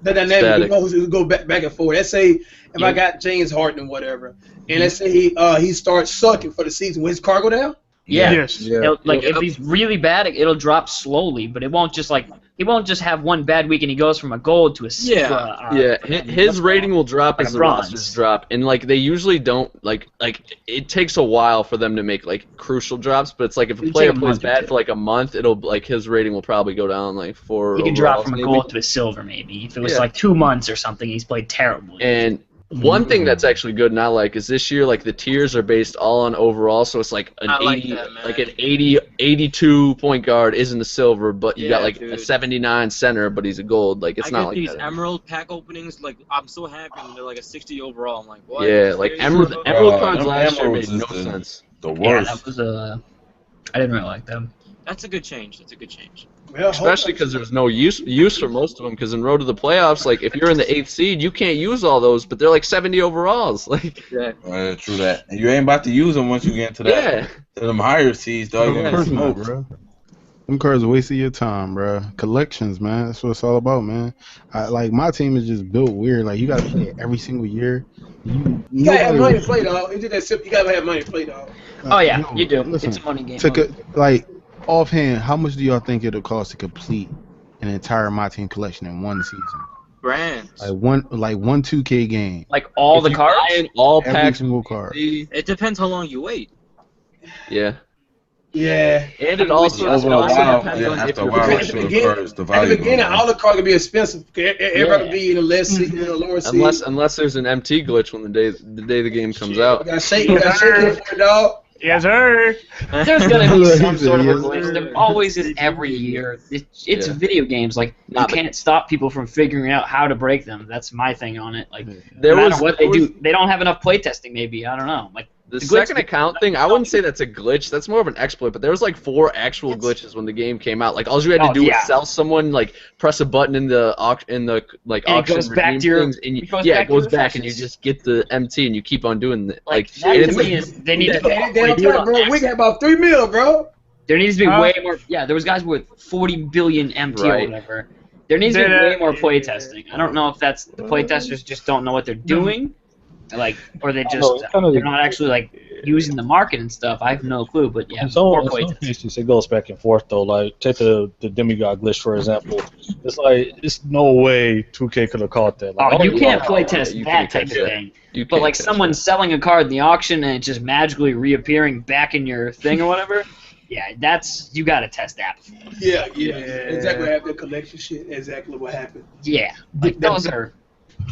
the dynamic, Static. go back and forth. Let's say if I got James Harden or whatever, and let's say he starts sucking for the season, will his card go down? Yeah. Yes. He'll, like if he's really bad, it'll drop slowly, but it won't just like he won't just have one bad week and he goes from a gold to a Yeah. Yeah, his rating will drop like as a the bronze. rosters drop, and like they usually don't like it takes a while for them to make like crucial drops. But it's like if a It'll player take a plays month or bad two. for like a month, it'll like his rating will probably go down like 4. He can drop overalls, from a maybe. gold to a silver maybe. If it was Yeah. like 2 months or something, he's played terribly. And one thing that's actually good and I like is this year like the tiers are based all on overall, so it's like an I like 80 that, man. like an 82 point guard isn't a silver, but you got Yeah, like a dude. 79 center, but he's a gold. Like it's I not get like these that. emerald pack openings, like I'm so happy when they're like a 60 overall. I'm like, what? Yeah, like Seriously, emerald bro? cards them last year made emeralds no is sense. The yeah, worst. that was I didn't really like them. That's a good change. That's a good change. Well, Especially because there's no use for most of them. Because in road to the playoffs, like if you're in the 8th seed, you can't use all those, but they're like 70 overalls. Like True that. And you ain't about to use them once you get into that. yeah, To them higher seeds, dog. You're Of gonna course not, smoke. bro. Them cards are wasting your time, bro. Collections, man. That's what it's all about, man. Like my team is just built weird. Like you gotta play it every single year. you gotta have money to play, dog. It's just that simple. You gotta have money to play, dog. Oh yeah, yo, you do. listen, It's a money game. like offhand, how much do y'all think it'll cost to complete an entire My Team collection in one season? Brands. Like one 2K game. Like all If the you cards. buy in all Every packs. single card. It depends how long you wait. Yeah, Yeah. and it also Over a while, depends on if after a you're while, At I'm the sure the beginning- cards, the At value the beginning, goes down. all the cards can be expensive. Everybody be in the less seat, in the lower seat. unless there's an MT glitch when the day the game comes out. We got shake it for it, dog. Yes, sir. There's gonna be He some said sort of a yes, glitch. sir. There always is every year. It's Yeah. video games. Like you Nah, but- can't stop people from figuring out how to break them. That's my thing on it. Like There no matter was what they there was- do, they don't have enough playtesting. Maybe I don't know. Like The The glitch- second account thing, I wouldn't say that's a glitch. That's more of an exploit. But there was like 4 actual glitches when the game came out. Like all you had to Oh, do yeah. was sell someone, like press a button in the And it auction goes back redeem to your- things, and it goes yeah, back it to goes your back, and you refreshes. just get the MT, and you keep on doing it. like Like that it's to me is they need to They don't care, bro. We got about 3 mil, bro. There needs to be Huh? way more. Yeah, there was guys with 40 billion MT or Right. whatever. There needs to be Yeah, way more yeah. playtesting. I don't know if that's the playtesters just don't know what they're doing, like, or they just No, it's kinda- they're not actually like using the market and stuff. I have no clue, but yeah, In some, more in some playtesting. cases, it goes back and forth though. Like take the demigod glitch for example. It's like it's no way 2K could have caught that. Like, Oh, you don't can't know. playtest you that can't type catch of that. thing. You But can't like catch someone that. selling a card in the auction and it just magically reappearing back in your thing or whatever. Yeah, that's you got to test that. Yeah. Exactly what happened. The collection shit. Exactly what happened. Yeah, like those are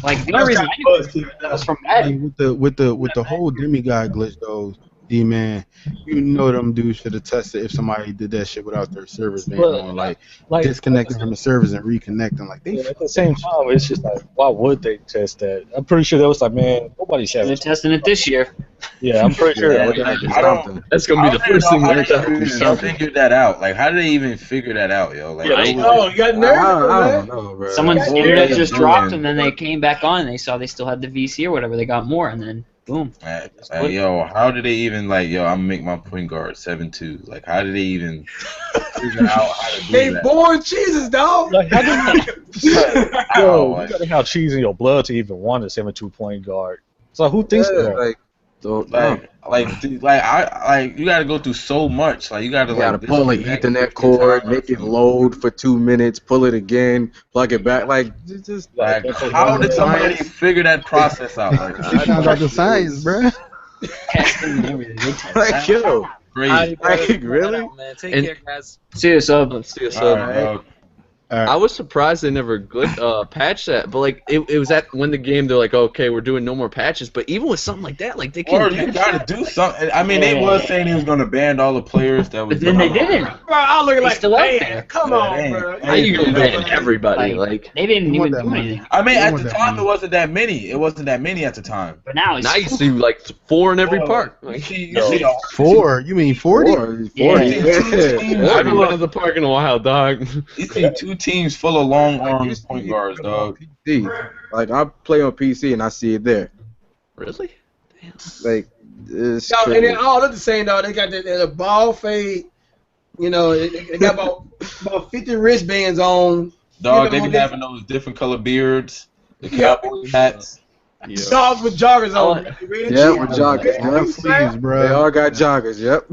like the That's only reason kinda I knew buzz, too. that was from Hey, Madden. with the whole demigod glitch though, D-man, you know them dudes should have tested if somebody did that shit without their servers being But, on, like like disconnecting from the servers and reconnecting. Like they at the same time, it's just like, why would they test that? I'm pretty sure they was like, man, nobody's They're having. testing it this year. Yeah, I'm pretty sure. Yeah, Like, they gotta do I don't- something. That's gonna be the first thing How they're did talking they about. figure that out? Like, how did they even figure that out, yo? Like, Yeah, what I was Oh, you got I nerve, don't know, bro. Someone's Yeah, internet yeah, just yeah. dropped, and then they came back on, and they saw they still had the VC or whatever. They got more, and then boom. yo, how did they even like, yo, I'm gonna make my point guard 7'2"? Like, how did they even figure out how to do They that? born cheeses, dog. like, how did How? yo, Like, you gotta have cheese in your blood to even want a 7'2" point guard. So who thinks Yeah, that? like, dude, you gotta go through so much. Like, you gotta you gotta like pull an disconnect Ethernet 50 cord, times. make it load for 2 minutes, pull it again, plug it back. Like, just Like, how did somebody figure that process out? Like, It sounds like the science, bro. Testing and everything. They test. like, yo, crazy. like, really? Man, take And- care, guys. See you, sub. Let's see a All sub. right, dog. I was surprised they never patched that, but like it was at when the game they're like, okay, we're doing no more patches. But even with something like that, like they Or can. you gotta do something. I mean, they was saying he was gonna ban all the players that was. But then they didn't. Bro, I look They like, still out man, there. come Yeah, on, they ain't- bro. How you gonna ban everybody? Like They didn't You want even that do money. anything. I mean, You at want the that time money. it wasn't that many. It wasn't that many at the time. But now it's now you see like 4 in every Whoa. park. You Like, see, Yo. you see, 4? You mean 40? 40. Yeah. Yeah. I haven't been to the park in a while, dog. you see 2 teams full of long arms point guards, dog. PC. Like, I play on PC and I see it there. Really? Like, it's Yo, and crazy. they all look the same, dog. They got the ball fade. You know, they got about 50 wristbands on. Dog, You they know, be they- having those different color beards, the Yeah. cowboy hats. Yeah. Dogs with joggers on. Yeah, with joggers. Long Yep. sleeves, bro. They all got joggers. Yep.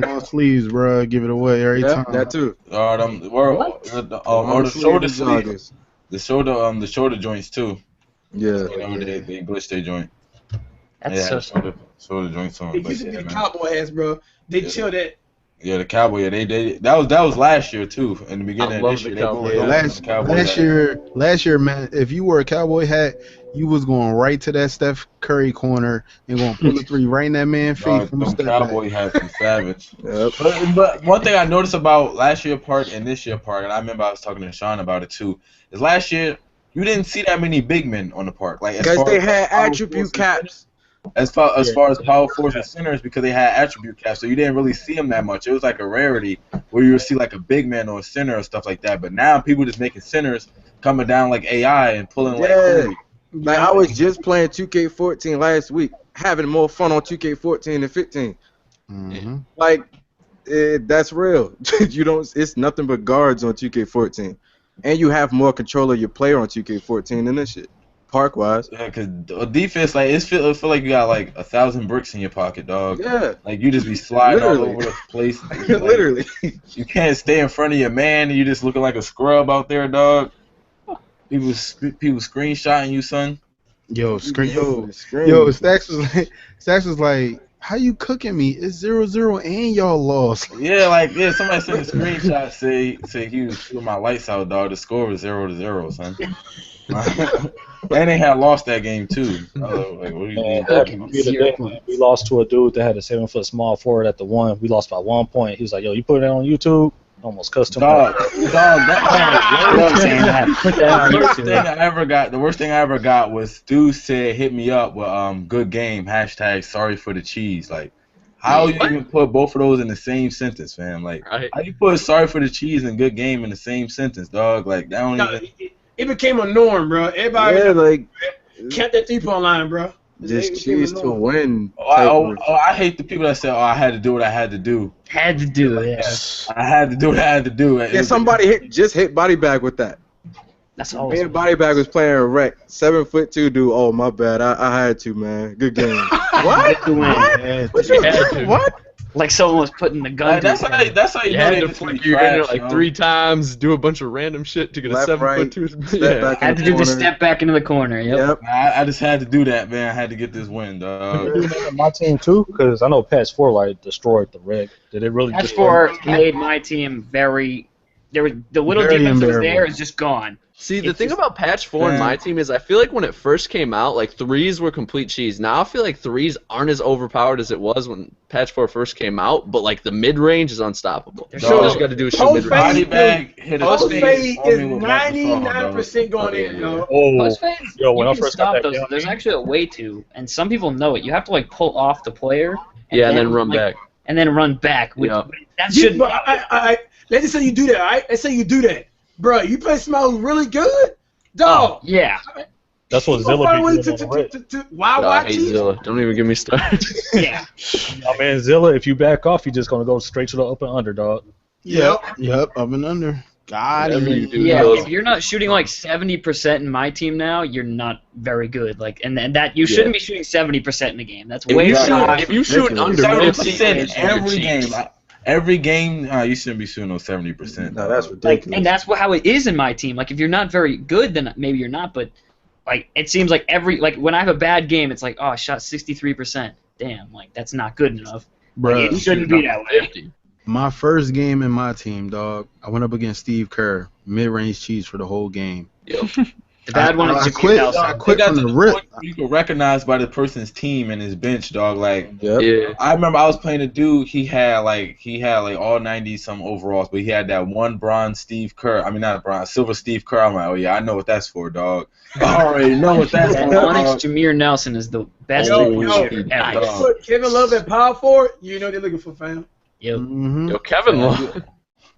Long sleeves, bro. Give it away every Yep, time. that too. Or the shoulder sleeves. The shoulder joints too. Yeah. You know, they glitch their joint. that's They so had stupid. shoulder joints on. It But used to be yeah, the man. cowboy hats, bro. They Yeah. chill that. Yeah, the cowboy. Yeah, they that was last year too. In the beginning I of love this the year, they cowboy were hat. going Last, the cowboy last hat. year, man, if you wore a cowboy hat, you was going right to that Steph Curry corner and going to pull a 3 right in that man's face Dog, from the them step cowboy back. hats was savage. Yep. But one thing I noticed about last year park and this year park, and I remember I was talking to Shawn about it too, is last year you didn't see that many big men on the park. Like as Because far they as had power attribute forwards and caps. as far as power forwards and centers, because they had attribute caps, so you didn't really see them that much. It was like a rarity where you would see like a big man or a center or stuff like that. But now people just making centers coming down like AI and pulling like Yeah. Kobe. Like, I was just playing 2K14 last week, having more fun on 2K14 than 15. Mm-hmm. Like, that's real. You don't. It's nothing but guards on 2K14, and you have more control of your player on 2K14 than this shit. Park wise. Yeah, cause defense like it feel like you got like 1,000 bricks in your pocket, dog. Yeah. Like you just be sliding all Literally. over the place. Like, Literally. you can't stay in front of your man. And you just looking like a scrub out there, dog. People screenshotting you, son. Yo, Scream. yo, Stacks was like, how you cooking me? It's 0-0 and y'all lost. Yeah, somebody sent a screenshot say he was shooting my lights out, dog. The score was 0-0, son. And they had lost that game too. Like, what do you Man, mean? we lost to a dude that had a 7-foot small forward at the one. We lost by 1 point. He was like, "Yo, you put it on YouTube." Almost cussed him out. Dog, that Love saying that. Put that on the worst YouTube. thing I ever got was dude said hit me up with good game # sorry for the cheese. Like, how you even put both of those in the same sentence, fam? Like, Right. how you put sorry for the cheese and good game in the same sentence, dog? Like, that don't No, even. it became a norm, bro. Everybody Yeah, like, kept that 3-point line, bro. just It became a cheese to norm. win. I hate the people that say, "Oh, I had to do what I had to do." Had to do it. Yeah. I had to do what I had to do. Yeah, somebody hit Bodybag with that. That's all. Me and Bodybag was playing a wreck. 7'2" dude. Oh, my bad. I had to, man. Good game. What? To win. What? Like someone was putting the gun. Like, that's how you You know had they to just flick be your in there trash, like yo. 3 times, do a bunch of random shit to get a Left, 7'2". step Yeah. back. Had to do the step back into the corner. Yep. Yep. I just had to do that, man. I had to get this win, dog. My team too, because I know Patch 4 like destroyed the rig. Did it really? Patch destroy 4 made my team very. There was the little Very defense that was unbearable. there is just gone. See, the thing about patch 4 in my team is I feel like when it first came out, like threes were complete cheese. Now I feel like threes aren't as overpowered as it was when patch 4 first came out, but like the mid range is unstoppable. All you got to do is shoot mid range. Bodybag hit a fade is 99% going in, yo. Post fade, yo, when I first got those, there's actually a way to, and some people know it. You have to like pull off the player. And then run back. And then run back. Which, that should. Let's just say you do that. All right, let's say you do that. Bro, you play somebody who's really good, dog. Oh, yeah. That's what Zilla be doing. I hate Zilla. Don't even get me started. Yeah. I mean, Zilla, if you back off, you're just gonna go straight to the up and under, dog. Yep, up and under. God, if you're not shooting like 70% in my team now, you're not very good. Like, and that you shouldn't be shooting 70% in a game. That's way too high. If you shoot under 70% every game, you shouldn't be shooting on 70%. No, that's ridiculous. Like, and that's how it is in my team. Like, if you're not very good, then maybe you're not. But like, it seems like when I have a bad game, it's like, oh, I shot 63%. Damn, like that's not good enough. Bro, like, it shouldn't be that way. My first game in my team, dog, I went up against Steve Kerr, mid-range cheese for the whole game. The bad one is I quit from the rip. You can recognize by the person's team and his bench, dog. Like, I remember I was playing a dude. He had like all 90 some overalls, but he had that one bronze Steve Kerr. I mean, not a bronze, silver Steve Kerr. I'm like, oh yeah, I know what that's for, dog. I already know what that's for. Onyx Jameer Nelson is the best shooter ever. Put Kevin Love at power forward. You know they're looking for, fam. Yo, Kevin Love.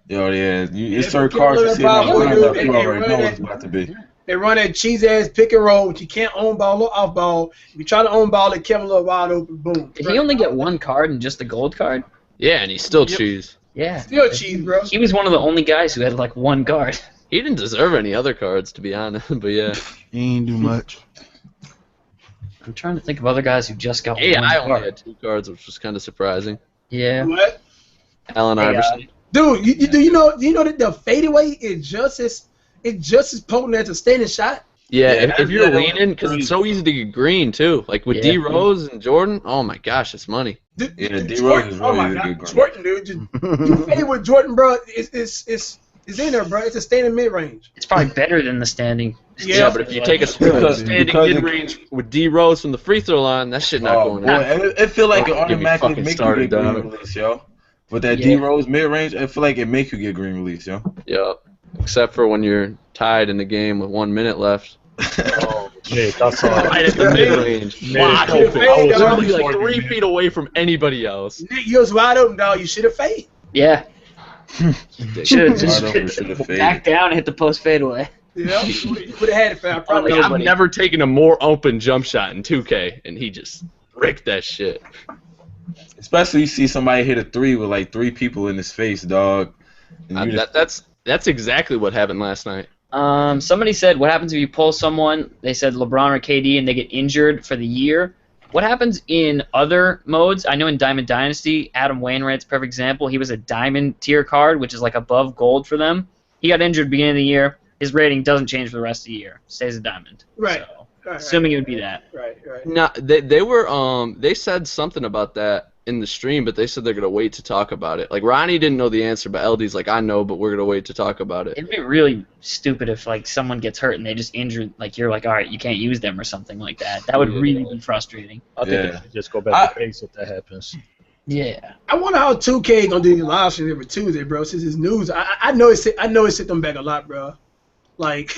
Yo, yeah, it's certain cards you see on the lineup. You already know what it's about to be. They run that cheese ass pick and roll, but you can't own ball or off ball. If you try to own ball, let Kevin Love wide open, boom. Did he only get one card and just the gold card? Yeah, and he's still cheese. Yeah. Still cheese, bro. He was one of the only guys who had like one card. He didn't deserve any other cards, to be honest, but yeah. He ain't do much. I'm trying to think of other guys who just got one I card. only had 2 cards, which was kind of surprising. Yeah. What? Allen Iverson. Dude, you know that the fadeaway is just as potent as a standing shot. Yeah, if you're leaning, because it's so easy to get green too. Like with D Rose and Jordan, oh my gosh, it's money. D Rose is really good. Jordan, dude, you fade with Jordan, bro. It's in there, bro. It's a standing mid range. It's probably better than the standing. Yeah, but if you take a standing mid range with D Rose from the free throw line, that shit not going on. It feel like it automatically make you get green release, yo. With that D Rose mid range, I feel like it make you get green release, yo. Yeah, except for when you're tied in the game with 1 minute left. Oh, Nick, that's all. Right at the mid-range. Wide open. I was literally like 3 feet away from anybody else. Nick, you was wide open, dog. You should have faded. Yeah. Should have just back down and hit the post fadeaway. Yeah, you would have had it, fam. I've never taken a more open jump shot in 2K, and he just ricked that shit. Especially you see somebody hit a 3 with like 3 people in his face, dog. That's exactly what happened last night. Somebody said, what happens if you pull someone, they said LeBron or KD, and they get injured for the year? What happens in other modes? I know in Diamond Dynasty, Adam Wainwright's a perfect example. He was a diamond tier card, which is like above gold for them. He got injured beginning of the year. His rating doesn't change for the rest of the year. Stays a diamond. Right. So, assuming it would be that. Right. No, they said something about that in the stream, but they said they're gonna wait to talk about it. Like Ronnie didn't know the answer, but LD's like, I know, but we're gonna wait to talk about it. It'd be really stupid if like someone gets hurt and they just injured, like you're like, all right, you can't use them or something like that. That would really be frustrating. I think they should just go back to base if that happens. Yeah. I wonder how 2K gonna do the live stream every Tuesday, bro. Since it's news, I know it set them back a lot, bro. Like,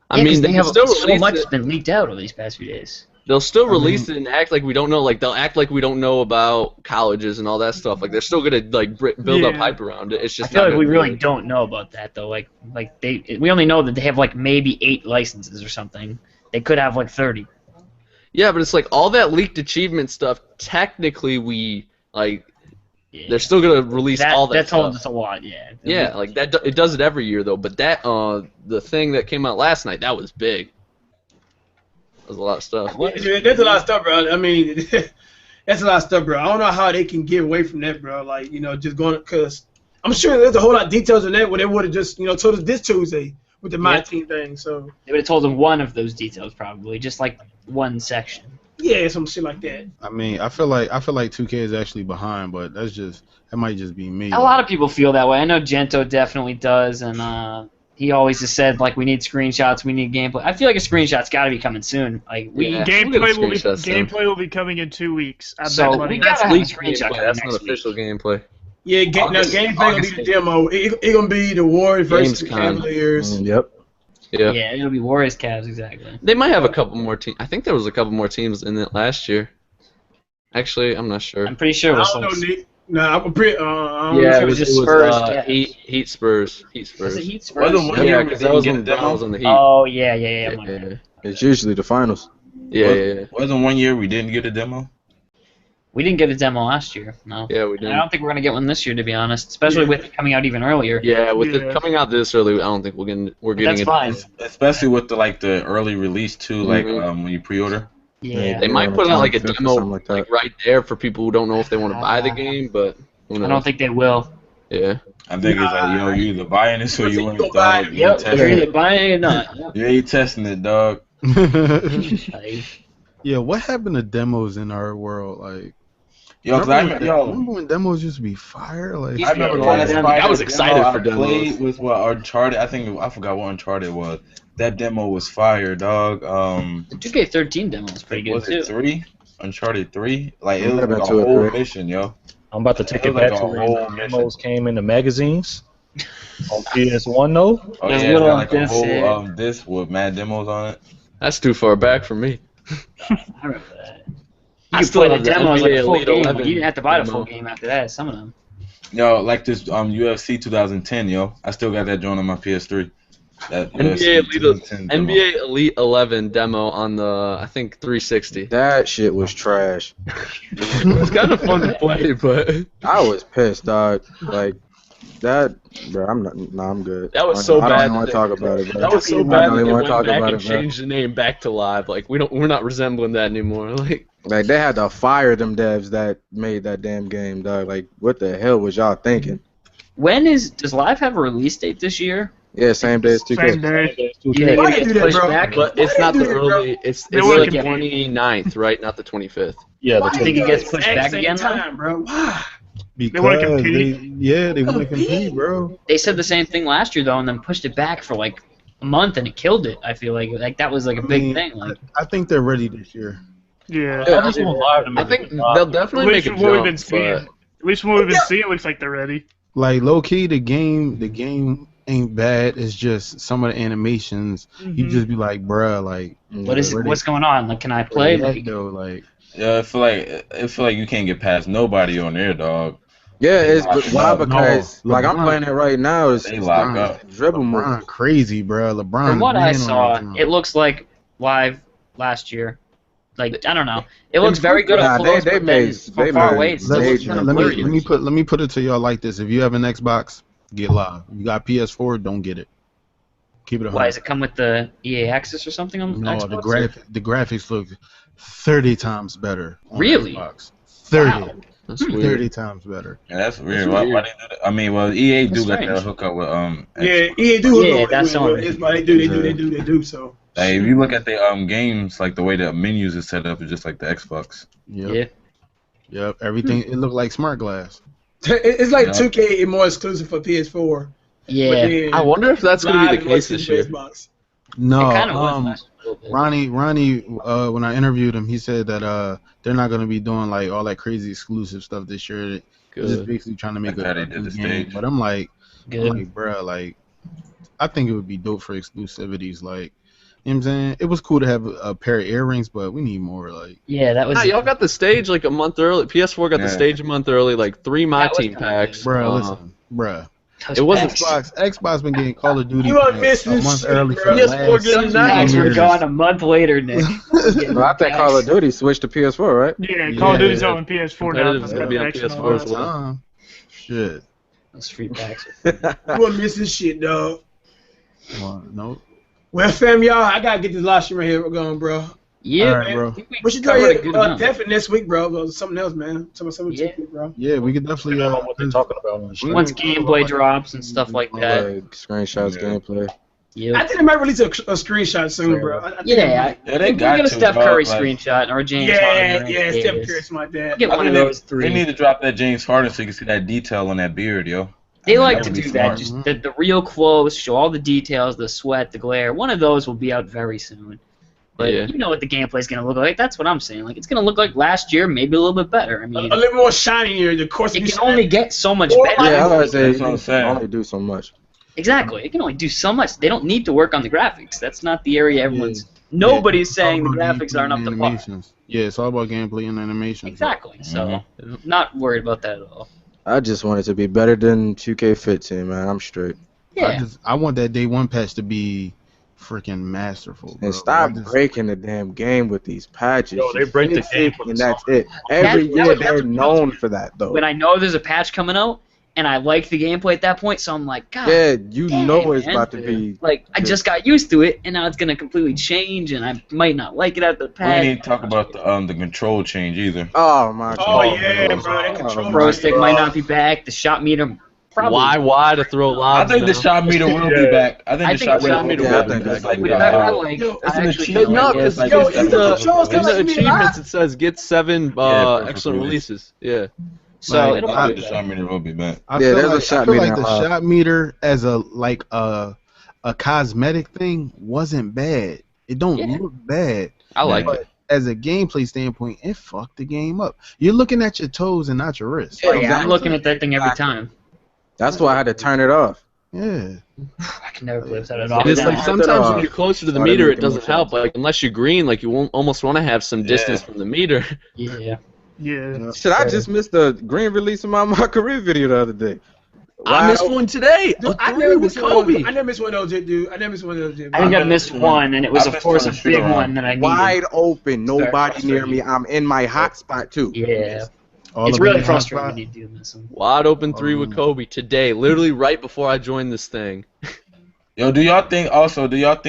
I mean, they have still so much has been leaked out over these past few days. They'll still release it and act like we don't know. Like they'll act like we don't know about colleges and all that stuff. Like they're still gonna like build up hype around it. It's just I feel like we really don't know about that though. Like we only know that they have like maybe 8 licenses or something. They could have like 30. Yeah, but it's like all that leaked achievement stuff. Technically, we like they're still gonna release all that. That's stuff. That's a lot. Yeah. Yeah, like that. It does it every year though. But that the thing that came out last night, that was big. That's a lot of stuff. That's a lot of stuff, bro. I mean, that's a lot of stuff, bro. I don't know how they can get away from that, bro. Like, just going, because I'm sure there's a whole lot of details in that where they would have just, told us this Tuesday with the MyTeam thing. So they would have told them one of those details probably, just like one section. Yeah, some shit like that. I mean, I feel like 2K is actually behind, but that might just be me. A lot of people feel that way. I know Gento definitely does, and he always has said like we need screenshots, we need gameplay. I feel like a screenshot's got to be coming soon. Like we Yeah. Gameplay will be coming in 2 weeks. I So bet money. we gotta have a Leaked screenshot gameplay. coming That's next not official week. gameplay. Yeah, now gameplay gonna be the demo. It gonna be the Warriors versus the Gamescom. Cavaliers. Yep. Yeah. Yeah, it'll be Warriors Cavs exactly. They might have a couple more teams. I think there was a couple more teams in it last year. Actually, I'm not sure. I'm pretty sure it I was don't know, like, Nick. Nah, I'm pretty. I don't Yeah, know. it was just Spurs, yeah. Heat Spurs. Heat Spurs. was it Heat Well, Spurs? the one Yeah, year we because didn't that was get when a demo. Brown was on the Heat. Oh yeah. my Yeah, bad. It's usually the finals. yeah. Wasn't one year we didn't get a demo? We didn't get a demo last year. No. Yeah, we And did. I don't think we're gonna get one this year, to be honest. Especially with it coming out even earlier. Yeah, with Yeah. it coming out this early, I don't think we're But getting that's it. fine. Especially with the early release too, like Mhm. when you pre-order. Yeah. They might put out like a 25th or demo something like that. right there for people who don't know if they want to buy the game, but who knows? I don't think they will. Yeah. I think it's like, yo, you either buying this or you want Go it, buy dog. it. You Yep. testing You're it. either buying it or not. Yep. You ain't testing it, dog. Like, Yeah, what happened to demos in our world? Like, Yo, cause remember when demos used to be fire? Like, I remember the Yeah, last yeah. Spider I was demo excited for I demos. played was what Uncharted. I forgot what Uncharted was. That demo was fire, dog. the 2K13 demo is pretty good Was too. it 3? Uncharted 3? Like It it was might have like a been 2 or whole 3. mission, yo. I'm about to take It it was back like to a when whole the demos came in the magazines on PS1 though. Oh There's yeah, it little got like a discs whole here. disc with mad demos on it. That's too far back for me. I remember that. I You still play the have the demos like a NBA full Elite game. 11 You didn't have to buy the full demo. game after that. Some of them. Yo, like this UFC 2010, yo. I still got that joint on my PS3. That NBA UFC Elite 2010 demo. NBA Elite 11 demo on the I think 360. That shit was trash. It was kind of fun to play, but I was pissed, dog. Like that, bro. I'm good. that was so I bad. don't want to talk about it, bro. That was so I bad don't that even they wanna went talk back about and it, bro. changed the name back to Live. Like we're not resembling that anymore. Like Like they had to fire them devs that made that damn game, dog. Like what the hell was y'all thinking? Does Live have a release date this year? Yeah, same day as 2K. Same day. Do you think Why it you do gets that, pushed bro? back? but it's not the early. It's They the work it. 29th, right? Not the 25th. Yeah, Why the you think do it gets the pushed exact back same again, though? time, bro? Why? because wanna compete? they want to compete, bro. They said the same thing last year though, and then pushed it back for like a month, and it killed it. I feel like that was like a big mean, thing. Like I think they're ready this year. Yeah. I just want Live to I make think it live. they'll At definitely make least a from what we've been jump. seeing. But At least from what we've been seeing, it looks like they're ready. Like low key, the game ain't bad. It's just some of the animations. You just be like, bruh, like what's going on? Like, can I play? Like, Like, though, like Yeah, I feel like you can't get past nobody on there, dog. Yeah, it's why? No, Because like I'm LeBron. playing it right now. It's They lock up. dribble move. LeBron crazy, bruh. LeBron. from what I man on saw, that joint. it looks like Live last year. Like, I don't know. It looks very good Nah, up close, they but made- then they from far made away, it's major still let blurry. me put it to y'all like this. If you have an Xbox, get Live. You got PS4, don't get it. Keep it a Why, hundred. does it come with the EA Access or something on No, Xbox? the graphics look 30 times better. On Really? Xbox. 30. Wow. that's weird. 30 times better. Yeah, that's weird. Why they do that? I mean, well, EA do That's let strange. that hook up with Yeah, yeah, do. Yeah, that's on. It's why they do. So Like, if you look at the games, like the way the menus is set up, it's just like the Xbox. Yep. Yeah. Yep. Everything. It looked like smart glass. it's like Yeah. 2K is more exclusive for PS4. Yeah. But then I wonder if that's going to be Live the case was this year. Xbox. No. It kind of was last year a little bit. Ronnie, when I interviewed him, he said that they're not gonna be doing like all that crazy exclusive stuff this year. They're just Good. basically trying to make Like how a they did new the game. stage. But I'm like, Good. bruh, like, I think it would be dope for exclusivities. Like, you know what I'm saying? It was cool to have a pair of earrings, but we need more. Like, Yeah, that was. Nah, y'all got the stage like a month early. PS4 got the Yeah. stage a month early, like 3 That was MyTeam kinda packs. bruh, listen, bruh. those it wasn't packs. Xbox been getting Call of Duty You are packs missing a month shit, early bruh. for the PS4 last getting Those that. packs were years. gone a month later, Nick. Well, I think Call of Duty switched to PS4, right? Yeah, Call of Yeah. Duty's on PS4 now. Competitive's gonna be on Action and all PS4 as that. well. Shit. Those free packs. You are missing shit, dog. Well, nope. Well, fam, y'all, I gotta get this live stream right here going, bro. Yeah, All right, bro. I think we What you covered a doing? good amount. Definitely next week, bro. Or something else, man. Something Yeah. bro. Yeah, we could definitely. I don't know what they're talking about on the stream. Once gameplay drops and stuff like that. Like screenshots, Yeah. gameplay. I Yeah. think they might release a screenshot soon, bro. I think Yeah, Yeah, they we got get a to, Steph dog, Curry like- screenshot or James Yeah, Harden. yeah, Steph Curry, something like that. Get I one of think those They three. need to drop that James Harden so you can see that detail on that beard, yo. They like that to would be do that. smart. Just the real close, show all the details, the sweat, the glare. One of those will be out very soon. But Yeah. you know what the gameplay is going to look like. That's what I'm saying. Like, it's going to look like last year, maybe a little bit better. I A mean, little more shinier. The course it can only get so much Or better. Yeah, I was gonna say That's what I'm you saying. can only do so much. Exactly. It can only do so much. They don't need to work on the graphics. That's not the area everyone's... Nobody's saying the graphics aren't up to par. Animations. Yeah, it's all about gameplay and animation. Exactly. So, not worried about that at all. I just want it to be better than 2K15, man. I'm straight. Yeah. I want that day one patch to be freaking masterful. Bro. And stop breaking the damn game with these patches. Yo, they break the Fix game it, for the and that's it. Every year they're known for that, though. When I know there's a patch coming out, and I like the gameplay at that point, so I'm like, God. Yeah, you dang, know it's man. about to be. Like, I just got used to it, and now it's gonna completely change, and I might not like it at the We patch. didn't talk about the control change either. Oh my god. Oh yeah, bro. That control. Pro stick might not be back. The shot meter probably. Why to throw I lobs think the now? shot meter will be back. I think the shot meter yeah, I will be think back. that's Like, gonna be I back. like. Yo, I it's an actually achievement. like No, it. because Like, yo, it's it's seven the perfect controls in gonna the let me achievements live. it says get 7 perfect excellent release. releases. Yeah. So Like, it'll I be think the shot meter will be back. I Yeah, feel there's a like, shot I feel meter like the now. shot meter as a cosmetic thing wasn't bad. It don't Yeah. look bad. I like But it. as a gameplay standpoint, it fucked the game up. You're looking at your toes and not your wrists. Oh, yeah, I'm looking at that thing every time. That's why I had to turn it off. Yeah. I can never play without it off. It's now. like sometimes when you're closer to the Started meter, it making more doesn't help. sense. Like unless you're green, like you won't almost want to have some distance from the meter. Yeah. Yeah. Shit, I just missed the green release of my career video the other day. I missed one today. Dude, I Three never with missed one of those. Kobe. I never missed one of those, dude. I never missed one of those, dude. I think I I've missed been- one, and it was, I've of been course, a trying to shoot big around. one that I needed. Wide open, nobody frustrating. near me. I'm in my hot spot too. Yeah. All It's of really it. frustrating when you do miss them. Wide open 3 with Kobe today, literally right before I joined this thing. Yo, do y'all think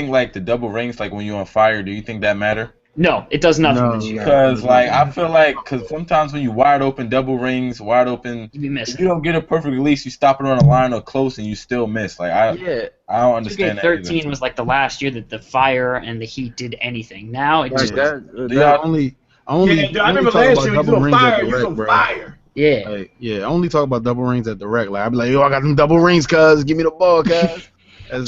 like the double rings, like when you're on fire, do you think that matter? No, it does nothing No. this year. Because like I feel like, sometimes when you wide open double rings, wide open, You'd be if missing. you don't get a perfect release, you stop it on a line or close and you still miss. Like I Yeah. don't understand that either. 2K13 was like the last year that the fire and the heat did anything. Now it Like just that, Do that- y'all- I Yeah, only dude, I remember talk last about year when you double was rings on at fire, the you was rec, on bro. fire. yeah. Like, yeah, I only talk about double rings at the rec. Like, I be like, yo, I got them double rings, cuz. Give me the ball, cuz.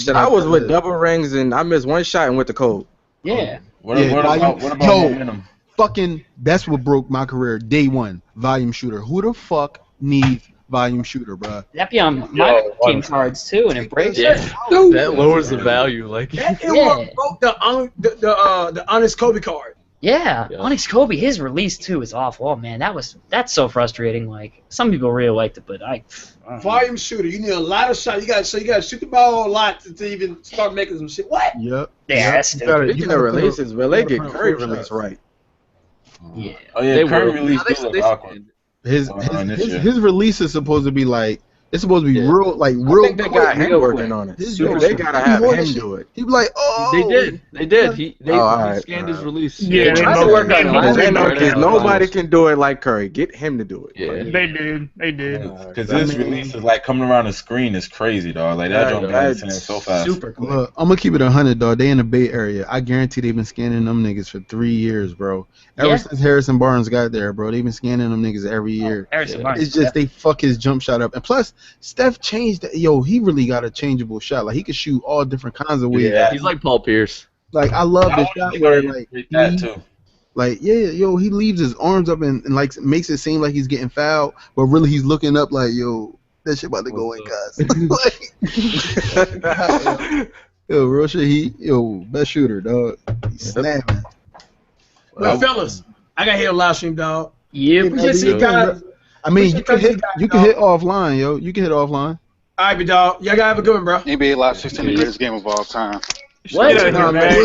shit, I was with double rings and I missed one shot and went to cold. Yeah. What Yeah, about yo. momentum? Fucking, that's what broke my career. Day one, volume shooter. Who the fuck needs volume shooter, bro? That be on my team cards too, and it breaks. Yeah. Dude, That lowers the value. Like. that is Yeah. what broke the honest Kobe card. Yeah, Yeah. Onyx Kobe, his release too is awful. Oh man, that's so frustrating. Like some people really liked it, but I don't know. Volume shooter. You need a lot of shots. You got to shoot the ball a lot to even start making some shit. What? Yep. Yeah, that's You gotta- Speaking you of gotta put releases, well, they you gotta get put Curry full release shots. right. Yeah. Oh yeah, They current were. release They- do look they- awkward. His on this year. his release is supposed to be like, it's supposed to be Yeah. real, like I real think they quick, got him real working quick. on it. His They dude- gotta he have wanted him shit. do it. He'd be like, oh. They did. They Oh, he alright, scanned his alright. release. Yeah, They they tried to both- work on it last They year. know Right because now. nobody can do it like Curry. Get him to do it. Yeah. They did. They did. Because this release is like coming around the screen is crazy, dog. Like that don't be That's understanding so fast. Super quick. Look, I'm gonna keep it 100, dog. They in the Bay Area. I guarantee they've been scanning them niggas for 3 years, bro. Ever Yeah. since Harrison Barnes got there, bro, they've been scanning them niggas every year. Harrison Barnes. It's just they fuck his jump shot up, and plus Steph changed. Yo, he really got a changeable shot. Like he could shoot all different kinds of ways. Yeah. He's like Paul Pierce. Like I love the shot where like that he- too. like yeah, yo, he leaves his arms up and like makes it seem like he's getting fouled, but really he's looking up like yo, that shit about to go in, guys. Like, yo, real shit. Best shooter, dog. He's snapping. Well, fellas, I got to hit a live stream, dog. Yep. Appreciate you guys. I mean, Appreciate you can hit offline, yo. You can hit offline. All right, big dog. Y'all got to have a good one, bro. NBA Live 16, the greatest game of all time. What? Get out of here, man.